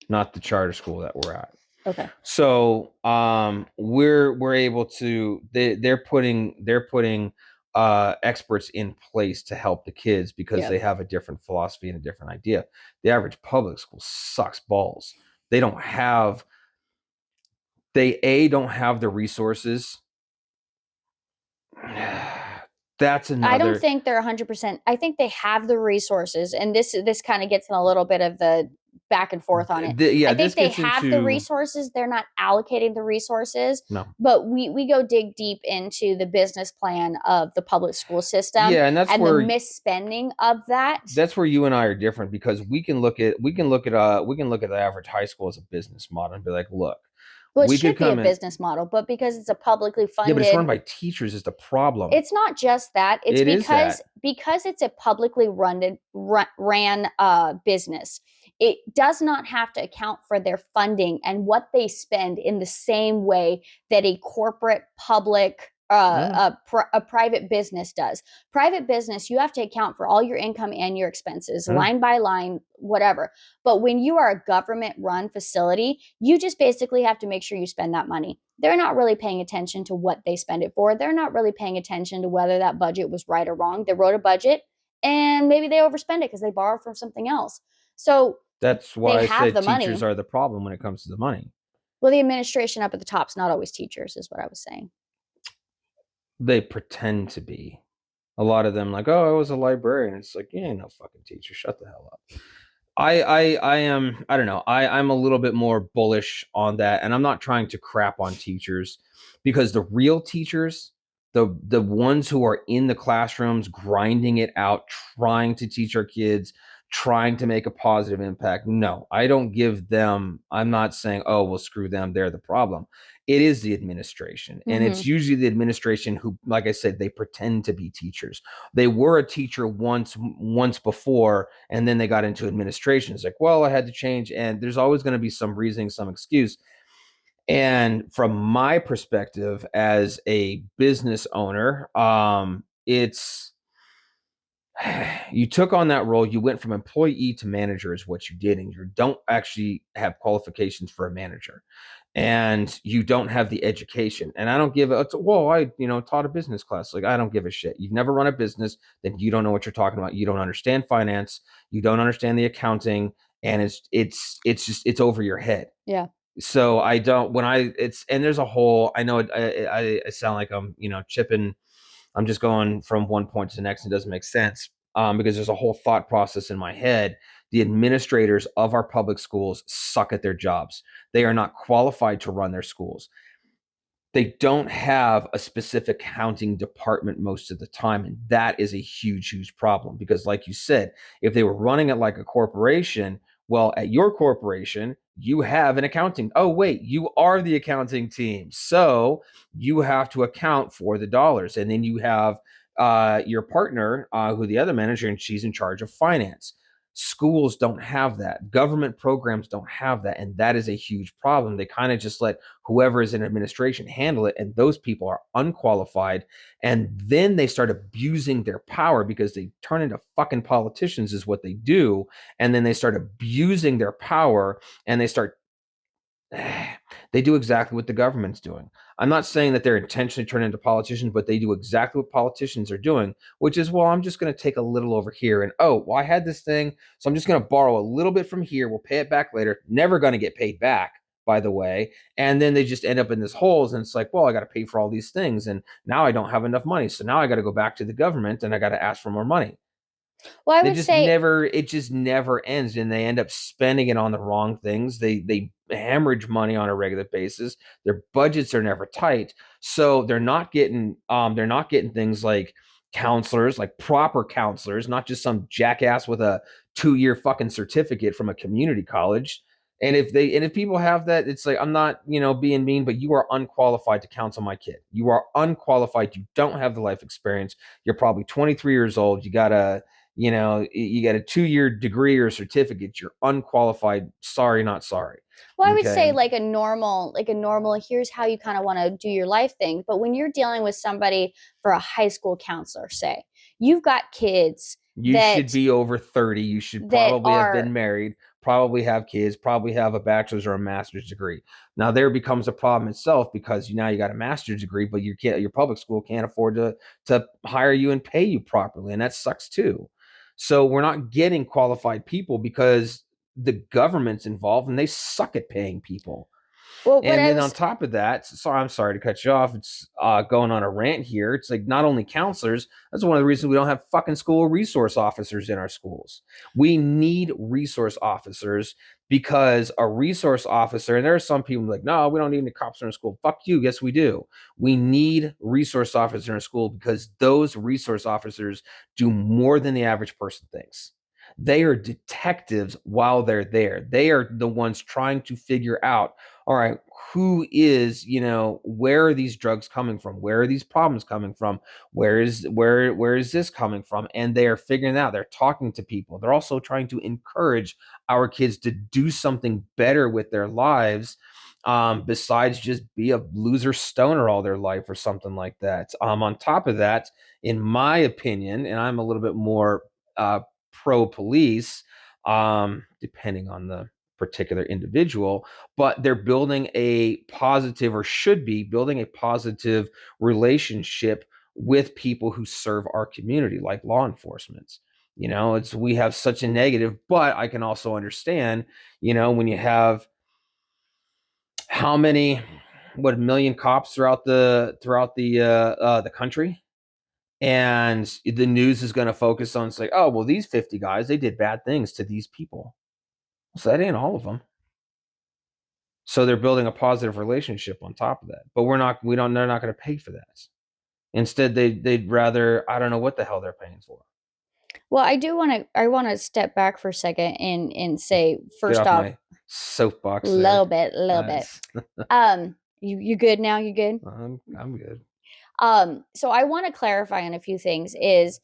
not the charter school that we're at. Okay. So we're able to they're putting experts in place to help the kids because they have a different philosophy and a different idea. The average public school sucks balls. They don't have don't have the resources. That's another. I don't think they're 100%. I think they have the resources, and this kind of gets in a little bit of the back and forth on it. I think they have the resources. They're not allocating the resources. No. But we go dig deep into the business plan of the public school system. Yeah, and that's and where the misspending of that. That's where you and I are different because we can look at the average high school as a business model and be like, look, Well, it we should could be a come in. business model, but because it's a publicly Yeah, but it's funded, run by teachers is the problem. it's not just that. It's It is that. because it's a publicly ran business. It does not have to account for their funding and what they spend in the same way that a corporate public a private business does. Private business, you have to account for all your income and your expenses, line by line, whatever. But when you are a government run facility, you just basically have to make sure you spend that money. They're not really paying attention to what they spend it for. They're not really paying attention to whether that budget was right or wrong. They wrote a budget and maybe they overspend it because they borrowed from something else. So that's why I said money. teachers are the problem when it comes to the money. Well, the administration up at the top's not always teachers, is what I was saying. They pretend to be. A lot of them like, oh, I was a librarian. It's like, you ain't no fucking teacher. Shut the hell up. I am, I don't know. I'm a little bit more bullish on that. And I'm not trying to crap on teachers because the real teachers, the ones who are in the classrooms, grinding it out, trying to teach our kids, trying to make a positive impact. No, I don't give them, I'm not saying, oh, well, screw them. They're the problem. It is the administration. And it's usually the administration who, like I said, they pretend to be teachers. They were a teacher once before, and then they got into administration. It's like, well, I had to change. And there's always going to be some reasoning, some excuse. And from my perspective as a business owner, it's you took on that role. You went from employee to manager is what you did, and you don't actually have qualifications for a manager, and you don't have the education. And I don't give a well, I taught a business class. Like, I don't give a shit. You've never run a business, then you don't know what you're talking about. You don't understand finance. You don't understand the accounting, and it's over your head. Yeah. So I don't and there's a whole. I know I sound like I'm chipping. I'm just going from one point to the next. And it doesn't make sense because there's a whole thought process in my head. The administrators of our public schools suck at their jobs. They are not qualified to run their schools. they don't have a specific accounting department most of the time. And that is a huge, huge problem because, like you said, if they were running it like a corporation, well, at your corporation, you have an accounting. Oh, wait, you are the accounting team. So you have to account for the dollars. And then you have your partner, who the other manager, and she's in charge of finance. Schools don't have that. Government programs don't have that. And that is a huge problem. They kind of just let whoever is in administration handle it. And those people are unqualified. And then they start abusing their power because they turn into fucking politicians, is what they do. And then they start abusing their power and they start they do exactly what the government's doing. I'm not saying that they're intentionally turning into politicians, but they do exactly what politicians are doing, which is, well, I'm just going to take a little over here. And, oh, well, I had this thing, so I'm just going to borrow a little bit from here. We'll pay it back later. Never going to get paid back, by the way. And then they just end up in this holes. And it's like, well, I got to pay for all these things. And now I don't have enough money. So now I got to go back to the government and I got to ask for more money. Well, I They would just say, never it just never ends, and they end up spending it on the wrong things. They hemorrhage money on a regular basis. Their budgets are never tight, so they're not getting things like counselors, like proper counselors, not just some jackass with a 2-year fucking certificate from a community college. And if people have that, it's like, I'm not, being mean, but you are unqualified to counsel my kid. You are unqualified. You don't have the life experience. You're probably 23 years old. You got a 2-year degree or certificate. You're unqualified. Sorry, not sorry. well, I would Okay. say like a normal, here's how you kind of want to do your life thing. But when you're dealing with somebody for a high school counselor, say, you've got kids You should that be over 30. You should that probably have are been married, probably have kids, probably have a bachelor's or a master's degree. Now there becomes a problem itself because now you got a master's degree, but your public school can't afford to hire you and pay you properly, and that sucks too. So we're not getting qualified people because the government's involved and they suck at paying people. well, what And I then on was top of that, sorry, I'm sorry to cut you off. It's going on a rant here. It's like not only counselors. That's one of the reasons we don't have fucking school resource officers in our schools. We need resource officers because a resource officer, and there are some people like, no, we don't need any cops in our school. Fuck you. Yes, we do. We need resource officers in our school because those resource officers do more than the average person thinks. They are detectives while they're there. They are the ones trying to figure out, all right, where are these drugs coming from? Where are these problems coming from? Where is this coming from? And they are figuring out. They're talking to people. They're also trying to encourage our kids to do something better with their lives, besides just be a loser stoner all their life or something like that. On top of that, in my opinion, and I'm a little bit more pro police, depending on the particular individual, but they're building a positive, or should be building a positive relationship with people who serve our community, like law enforcement. We have such a negative, but I can also understand, when you have how many, what, a million cops throughout the country, and the news is going to focus on, it's like, oh, well, these 50 guys, they did bad things to these people. So that ain't all of them. So they're building a positive relationship on top of that. But they're not going to pay for that. Instead, they'd rather, I don't know what the hell they're paying for. well, I want to step back for a second and say, Get first off off, my soapbox there. little bit. Nice. You good now? You good? I'm good. So I want to clarify on a few things. Is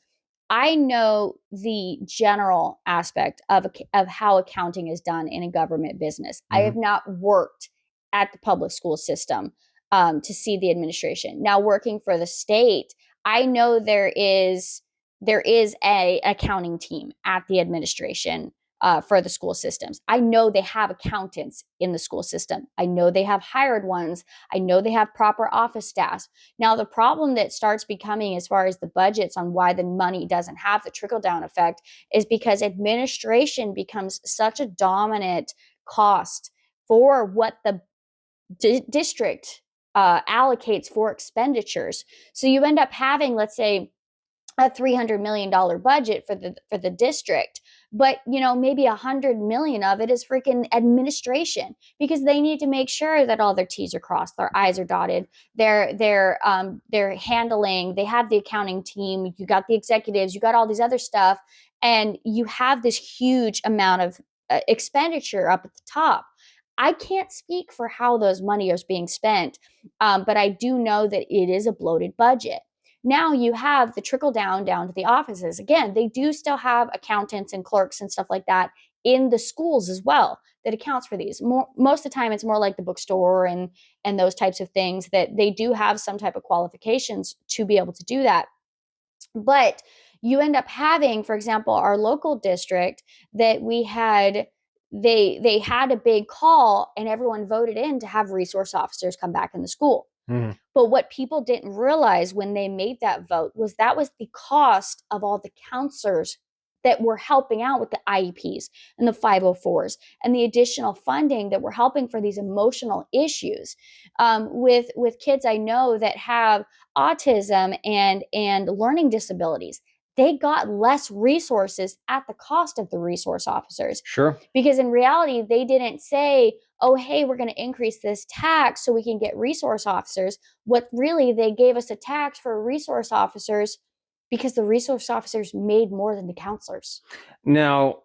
I know the general aspect of how accounting is done in a government business. I have Mm-hmm. not worked at the public school system to see the administration. Now, working for the state, I know there is a accounting team at the administration for the school systems. I know they have accountants in the school system. I know they have hired ones. I know they have proper office staffs. Now, the problem that starts becoming as far as the budgets on why the money doesn't have the trickle down effect is because administration becomes such a dominant cost for what the district allocates for expenditures. So you end up having, let's say, a $300 million budget for the district, but maybe 100 million of it is freaking administration, because they need to make sure that all their T's are crossed, their I's are dotted. They're handling, they have the accounting team, you got the executives, you got all these other stuff, and you have this huge amount of expenditure up at the top. I can't speak for how those money is being spent, but I do know that it is a bloated budget. Now you have the trickle down to the offices. Again, they do still have accountants and clerks and stuff like that in the schools as well that accounts for these. Most of the time, it's more like the bookstore and those types of things, that they do have some type of qualifications to be able to do that. But you end up having, for example, our local district that we had, they had a big call and everyone voted in to have resource officers come back in the school. Mm-hmm. But what people didn't realize when they made that vote was that was the cost of all the counselors that were helping out with the IEPs and the 504s and the additional funding that were helping for these emotional issues, with kids I know that have autism and learning disabilities. They got less resources at the cost of the resource officers. Sure. Because in reality, they didn't say, oh, hey, we're going to increase this tax so we can get resource officers. What really, they gave us a tax for resource officers because the resource officers made more than the counselors. Now,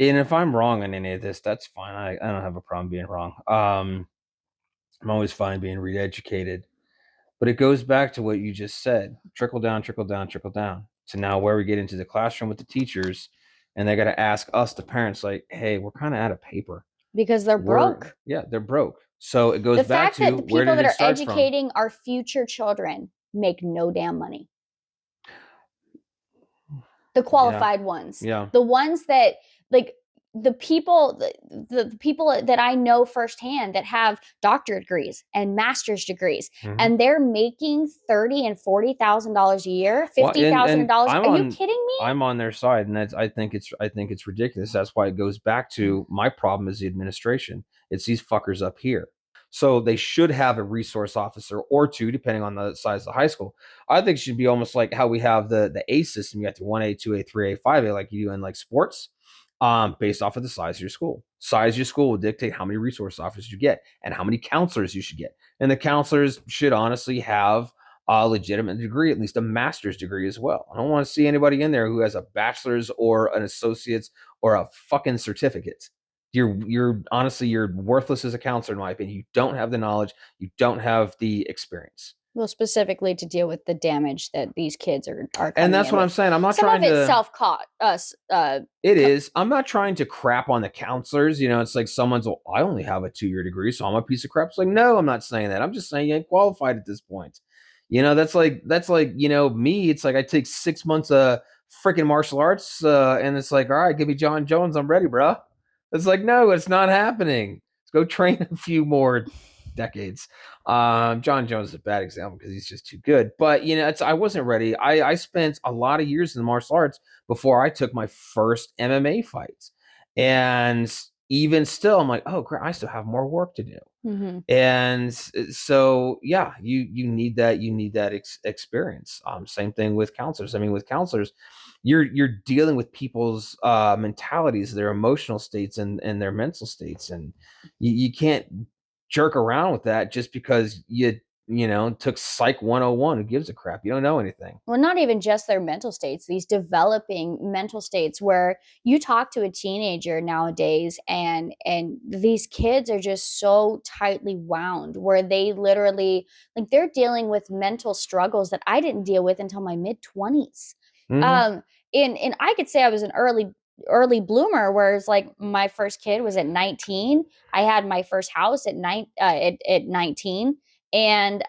and if I'm wrong on any of this, that's fine. I don't have a problem being wrong. I'm always fine being re-educated. But it goes back to what you just said. Trickle down, trickle down, trickle down. So now where we get into the classroom with the teachers, and they got to ask us, the parents, like, hey, we're kind of out of paper. Because they're broke. Yeah, they're broke. So it goes The back fact to that the where people did that it are start from? educating our future children make no damn money. The qualified ones. Yeah. The ones that, like, the people that I know firsthand that have doctorate degrees and master's degrees, and they're making $30,000 and $40,000 a year, $50,000. Are you kidding me? I'm on their side, and I think it's ridiculous. That's why it goes back to my problem is the administration. It's these fuckers up here. So they should have a resource officer or two, depending on the size of the high school. I think it should be almost like how we have the A system. You have to 1A, 2A, 3A, 5A, like you do in like sports, based off of the size of your school. Size of your school will dictate how many resource officers you get and how many counselors you should get. And the counselors should honestly have a legitimate degree, at least a master's degree as well. I don't want to see anybody in there who has a bachelor's or an associate's or a fucking certificate. You're honestly, you're worthless as a counselor, in my opinion. You don't have the knowledge, you don't have the experience. Well, specifically to deal with the damage that these kids are And that's what I'm saying. I'm not trying to. Some of it's self-caught. It is. I'm not trying to crap on the counselors. It's like someone's, well, I only have a 2-year degree, so I'm a piece of crap. It's like, no, I'm not saying that. I'm just saying you ain't qualified at this point. That's like me. It's like I take 6 months of freaking martial arts, and it's like, all right, give me John Jones, I'm ready, bro. It's like, no, it's not happening. Let's go train a few more decades. John Jones is a bad example because he's just too good. But I wasn't ready. I spent a lot of years in the martial arts before I took my first MMA fights, and even still, I'm like, oh, crap, I still have more work to do. Mm-hmm. And so, yeah, you need that experience. Same thing with counselors. I mean, with counselors, you're dealing with people's mentalities, their emotional states, and their mental states, and you can't jerk around with that just because you took Psych 101. Who gives a crap? You don't know anything. Well, not even just their mental states, these developing mental states where you talk to a teenager nowadays and these kids are just so tightly wound where they literally, like, they're dealing with mental struggles that I didn't deal with until my mid-20s. And I could say I was an early bloomer, whereas like my first kid was at 19. I had my first house at 19, and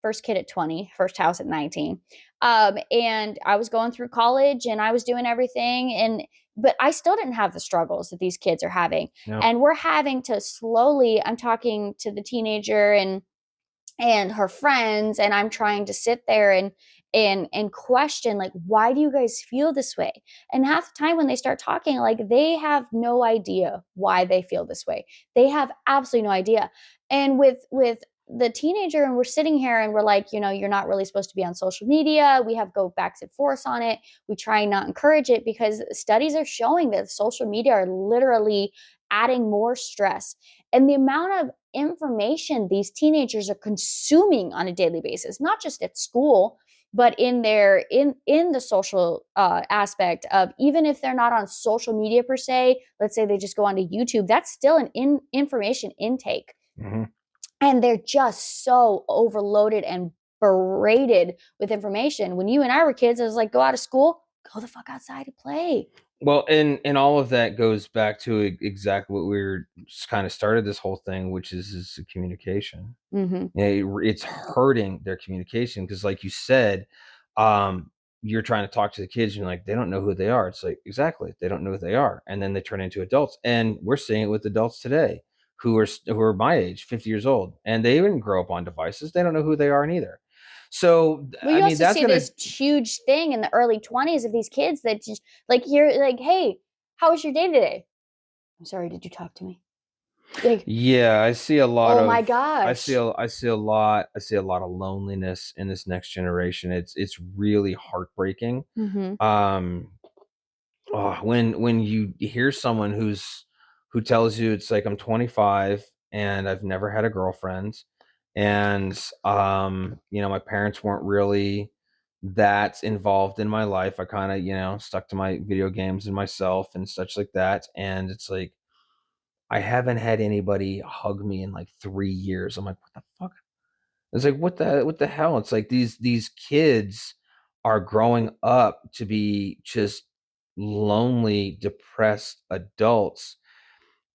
first kid at 20, first house at 19. And I was going through college and I was doing everything, but I still didn't have the struggles that these kids are having. Yeah. And we're having to slowly, I'm talking to the teenager and her friends, and I'm trying to sit there and question, like, why do you guys feel this way? And half the time when they start talking, like, they have no idea why they feel this way. They have absolutely no idea. And with the teenager, and we're sitting here and we're like, you're not really supposed to be on social media. We have go backs and forths on it. We try and not encourage it because studies are showing that social media are literally adding more stress. And the amount of information these teenagers are consuming on a daily basis, not just at school, but in the social aspect of, even if they're not on social media per se, let's say they just go onto YouTube, that's still an information intake. Mm-hmm. And they're just so overloaded and berated with information. When you and I were kids, I was like, go out of school, go the fuck outside and play. Well, and all of that goes back to exactly what we were kind of started this whole thing, which is communication. Mm-hmm. It's hurting their communication because, like you said, you're trying to talk to the kids, and you're like, they don't know who they are. It's like, exactly, they don't know who they are, and then they turn into adults, and we're seeing it with adults today who are my age, 50 years old, and they didn't grow up on devices. They don't know who they are neither. So, Well, I you mean, also that's see gonna. this huge thing in the early 20s of these kids that just like, you're like, hey, how was your day today? I'm sorry, did you talk to me? Like, Yeah, I see a lot oh my of gosh. I see a lot of loneliness in this next generation. It's really heartbreaking. Mm-hmm. Um when you hear someone who tells you, it's like, I'm 25 and I've never had a girlfriend, and my parents weren't really that involved in my life. I kind of, stuck to my video games and myself and such like that, and it's like, I haven't had anybody hug me in like 3 years. I'm like, what the fuck? It's like, what the hell? It's like these kids are growing up to be just lonely, depressed adults.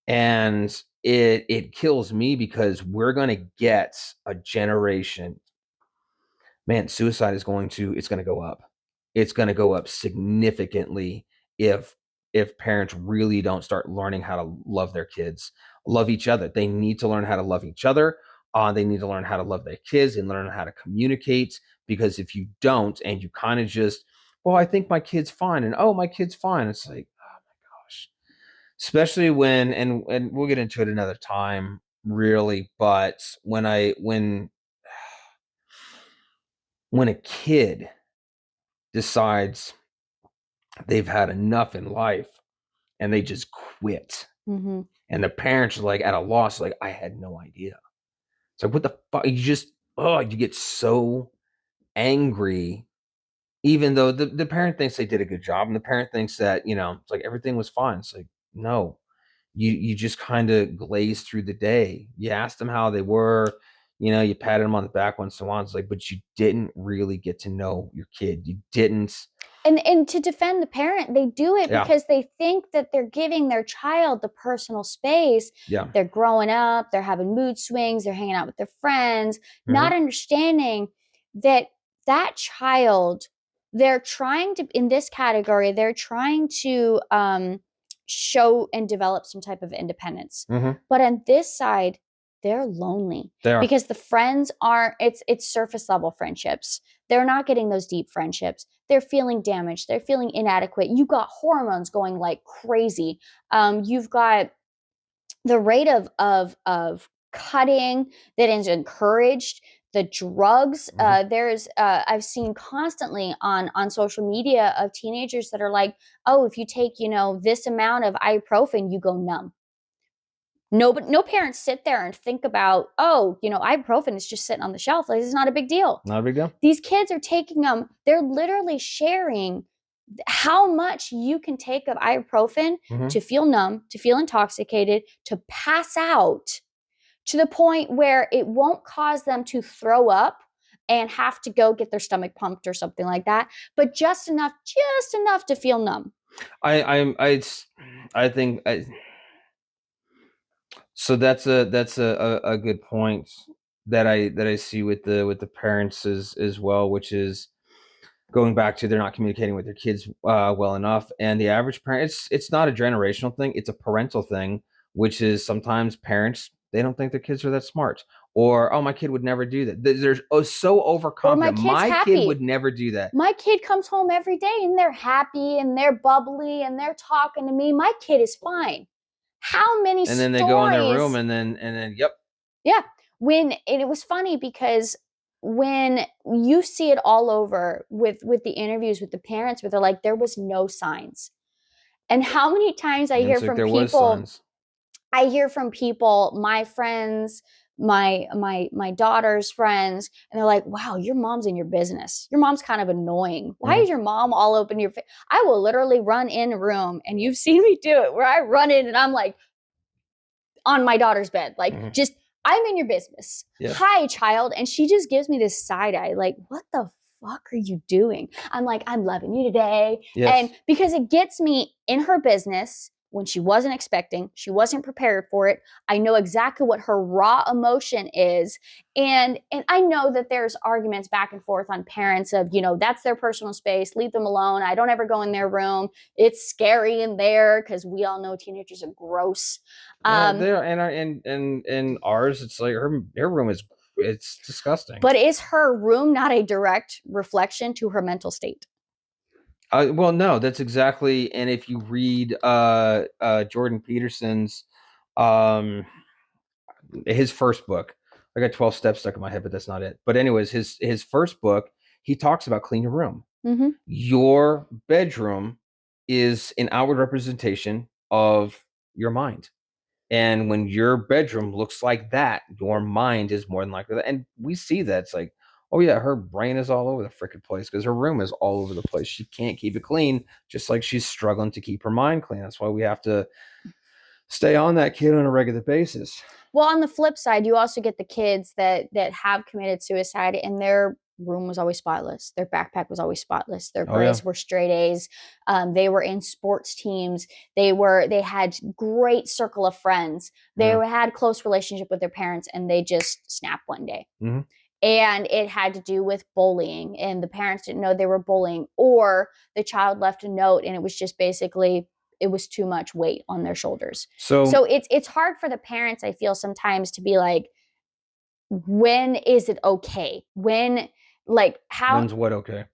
And it kills me because we're gonna get a generation. Man, suicide is it's gonna go up. It's gonna go up significantly if parents really don't start learning how to love their kids, love each other. They need to learn how to love each other. They need to learn how to love their kids and learn how to communicate. Because if you don't, and you kind of just, well, I think my kid's fine, and oh, my kid's fine. It's like, oh my gosh. Especially when, and we'll get into it another time, really. But when a kid decides they've had enough in life and they just quit, Mm-hmm. and the parents are like at a loss, like, I had no idea. It's like, what the fuck? You get so angry, even though the parent thinks they did a good job, and the parent thinks that, it's like everything was fine. It's like, no, you just kind of glaze through the day. You asked them how they were, you patted them on the back once in a while. It's like, but you didn't really get to know your kid. You didn't. And to defend the parent, they do it Yeah. because they think that they're giving their child the personal space. Yeah. They're growing up, they're having mood swings, they're hanging out with their friends, not Mm-hmm. understanding that that child, they're trying to, in this category, they're trying to show and develop some type of independence. Mm-hmm. But on this side, they're lonely They are. because the friends aren't, it's surface level friendships. They're not getting those deep friendships. They're feeling damaged. They're feeling inadequate. You've got hormones going like crazy. You've got the rate of cutting that is encouraged. The drugs. Mm-hmm. There's I've seen constantly on social media of teenagers that are like, oh, if you take this amount of ibuprofen, you go numb. No, but no parents sit there and think about, oh, ibuprofen is just sitting on the shelf. Like, it's not a big deal. Not a big deal. These kids are taking them, they're literally sharing how much you can take of ibuprofen Mm-hmm. to feel numb, to feel intoxicated, to pass out, to the point where it won't cause them to throw up and have to go get their stomach pumped or something like that, but just enough to feel numb. I think so. That's a good point that I see with the parents as well, which is going back to, they're not communicating with their kids well enough. And the average parent, it's not a generational thing, it's a parental thing, which is sometimes parents, they don't think their kids are that smart, or, oh, my kid would never do that. They're so Or my overconfident. kid's My kid happy. would never do that. My kid comes home every day and they're happy and they're bubbly and they're talking to me. My kid is fine. How many And then they go in their room, stories? and then yep. Yeah. and it was funny because when you see it all over with the interviews with the parents, where they're like, there was no signs. And how many times I And hear it's like from there was people, signs. my friends, my daughter's friends, and they're like, wow, your mom's in your business. Your mom's kind of annoying. Why is your mom all open your face? I will literally run in a room, and you've seen me do it, where I run in and I'm like on my daughter's bed, like just, I'm in your business. Yeah. Hi, child. And she just gives me this side eye, like, what the fuck are you doing? I'm like, I'm loving you today. Yes. And because it gets me in her business when she wasn't expecting, she wasn't prepared for it. I know exactly what her raw emotion is. And I know that there's arguments back and forth on parents of, that's their personal space, leave them alone. I don't ever go in their room. It's scary in there because we all know teenagers are gross. There and ours, it's like her room is, it's disgusting. But is her room not a direct reflection to her mental state? Well, no, that's exactly. And if you read Jordan Peterson's his first book, I got 12 steps stuck in my head, but that's not it. But anyways, his first book, he talks about clean your room. Mm-hmm. Your bedroom is an outward representation of your mind. And when your bedroom looks like that, your mind is more than likely that. And we see that. It's like, oh yeah, her brain is all over the freaking place because her room is all over the place. She can't keep it clean, just like she's struggling to keep her mind clean. That's why we have to stay on that kid on a regular basis. Well, on the flip side, you also get the kids that have committed suicide, and their room was always spotless. Their backpack was always spotless. Their grades were straight A's. They were in sports teams. They had great circle of friends. They had close relationship with their parents, and they just snapped one day. Mm-hmm. And it had to do with bullying, and the parents didn't know they were bullying, or the child left a note, and it was just basically, it was too much weight on their shoulders. So it's hard for the parents, I feel, sometimes to be like, when is it okay? When, like, how, when's what okay?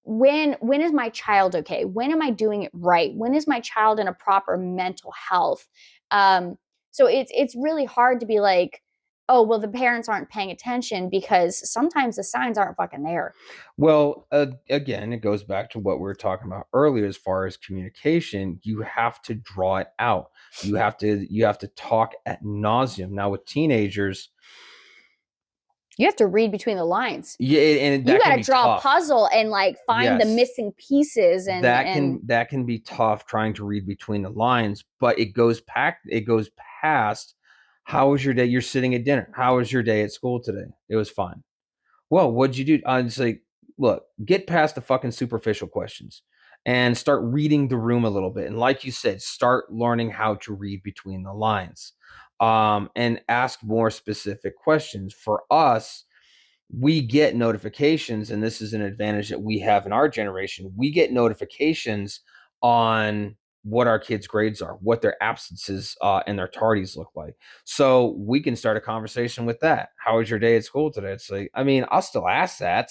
when is my child okay? When am I doing it right? When is my child in a proper mental health? So it's really hard to be like, oh, well, the parents aren't paying attention, because sometimes the signs aren't fucking there. Well, again, it goes back to what we were talking about earlier as far as communication. You have to draw it out. You have to talk ad nauseum. Now with teenagers, You have to read between the lines. yeah, and You that got can to be draw tough. a puzzle and like find the Yes. missing pieces, and that can be tough trying to read between the lines, but it goes past how was your day? You're sitting at dinner. How was your day at school today? It was fine. Well, what'd you do? It's like, look, get past the fucking superficial questions and start reading the room a little bit. And like you said, start learning how to read between the lines, and ask more specific questions. For us, we get notifications, and this is an advantage that we have in our generation. We get notifications on what our kids' grades are, what their absences and their tardies look like. So we can start a conversation with that. How was your day at school today? It's like, I mean, I'll still ask that.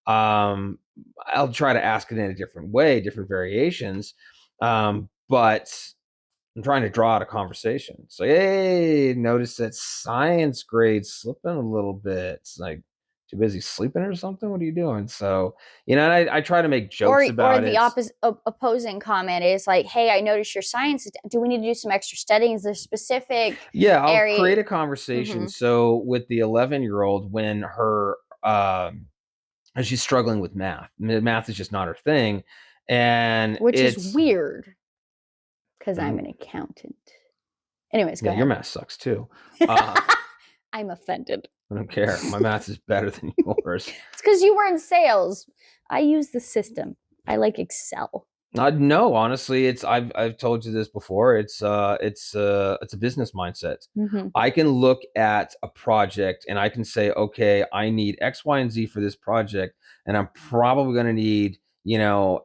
Um, I'll try to ask it in a different way, different variations. But I'm trying to draw out a conversation. It's like, hey, notice that science grade's slipping a little bit. It's like, too busy sleeping or something? What are you doing? So, and I try to make jokes or about the it. opposing comment is like, hey, I noticed your science, do we need to do some extra studying? Is there specific Yeah, I'll area? create a conversation. So with the 11-year-old, when her she's struggling with math. Math is just not her thing. And Which is weird, because I'm an accountant. Anyways, go yeah, ahead. your math sucks too. I'm offended. I don't care. My math is better than yours. It's because you were in sales. I use the system. I like Excel. No, honestly, I've told you this before. It's a business mindset. Mm-hmm. I can look at a project and I can say, okay, I need X, Y, and Z for this project, and I'm probably going to need,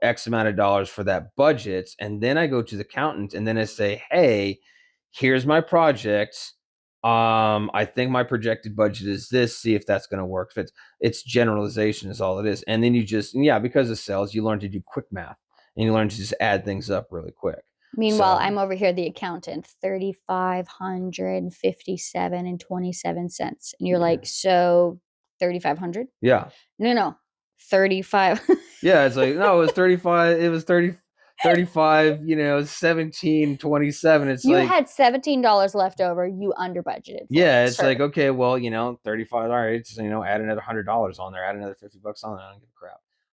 X amount of dollars for that budget. And then I go to the accountant and then I say, hey, here's my project. I think my projected budget is this. See if that's going to work. If it's generalization is all it is. And then you just, yeah, because of sales, you learn to do quick math and you learn to just add things up really quick. Meanwhile, So I'm over here, the accountant, 3,557 and 27 cents. And you're yeah, like, so 3,500? yeah, No, 35. yeah. It's like, no, it was 35. It was 35. 17.27. It's You like, had $17 left over. You under budgeted for it, yeah, it's like, sir. okay, well, 35. All right, so, add another $100 on there, add another $50 on there. I don't give a crap.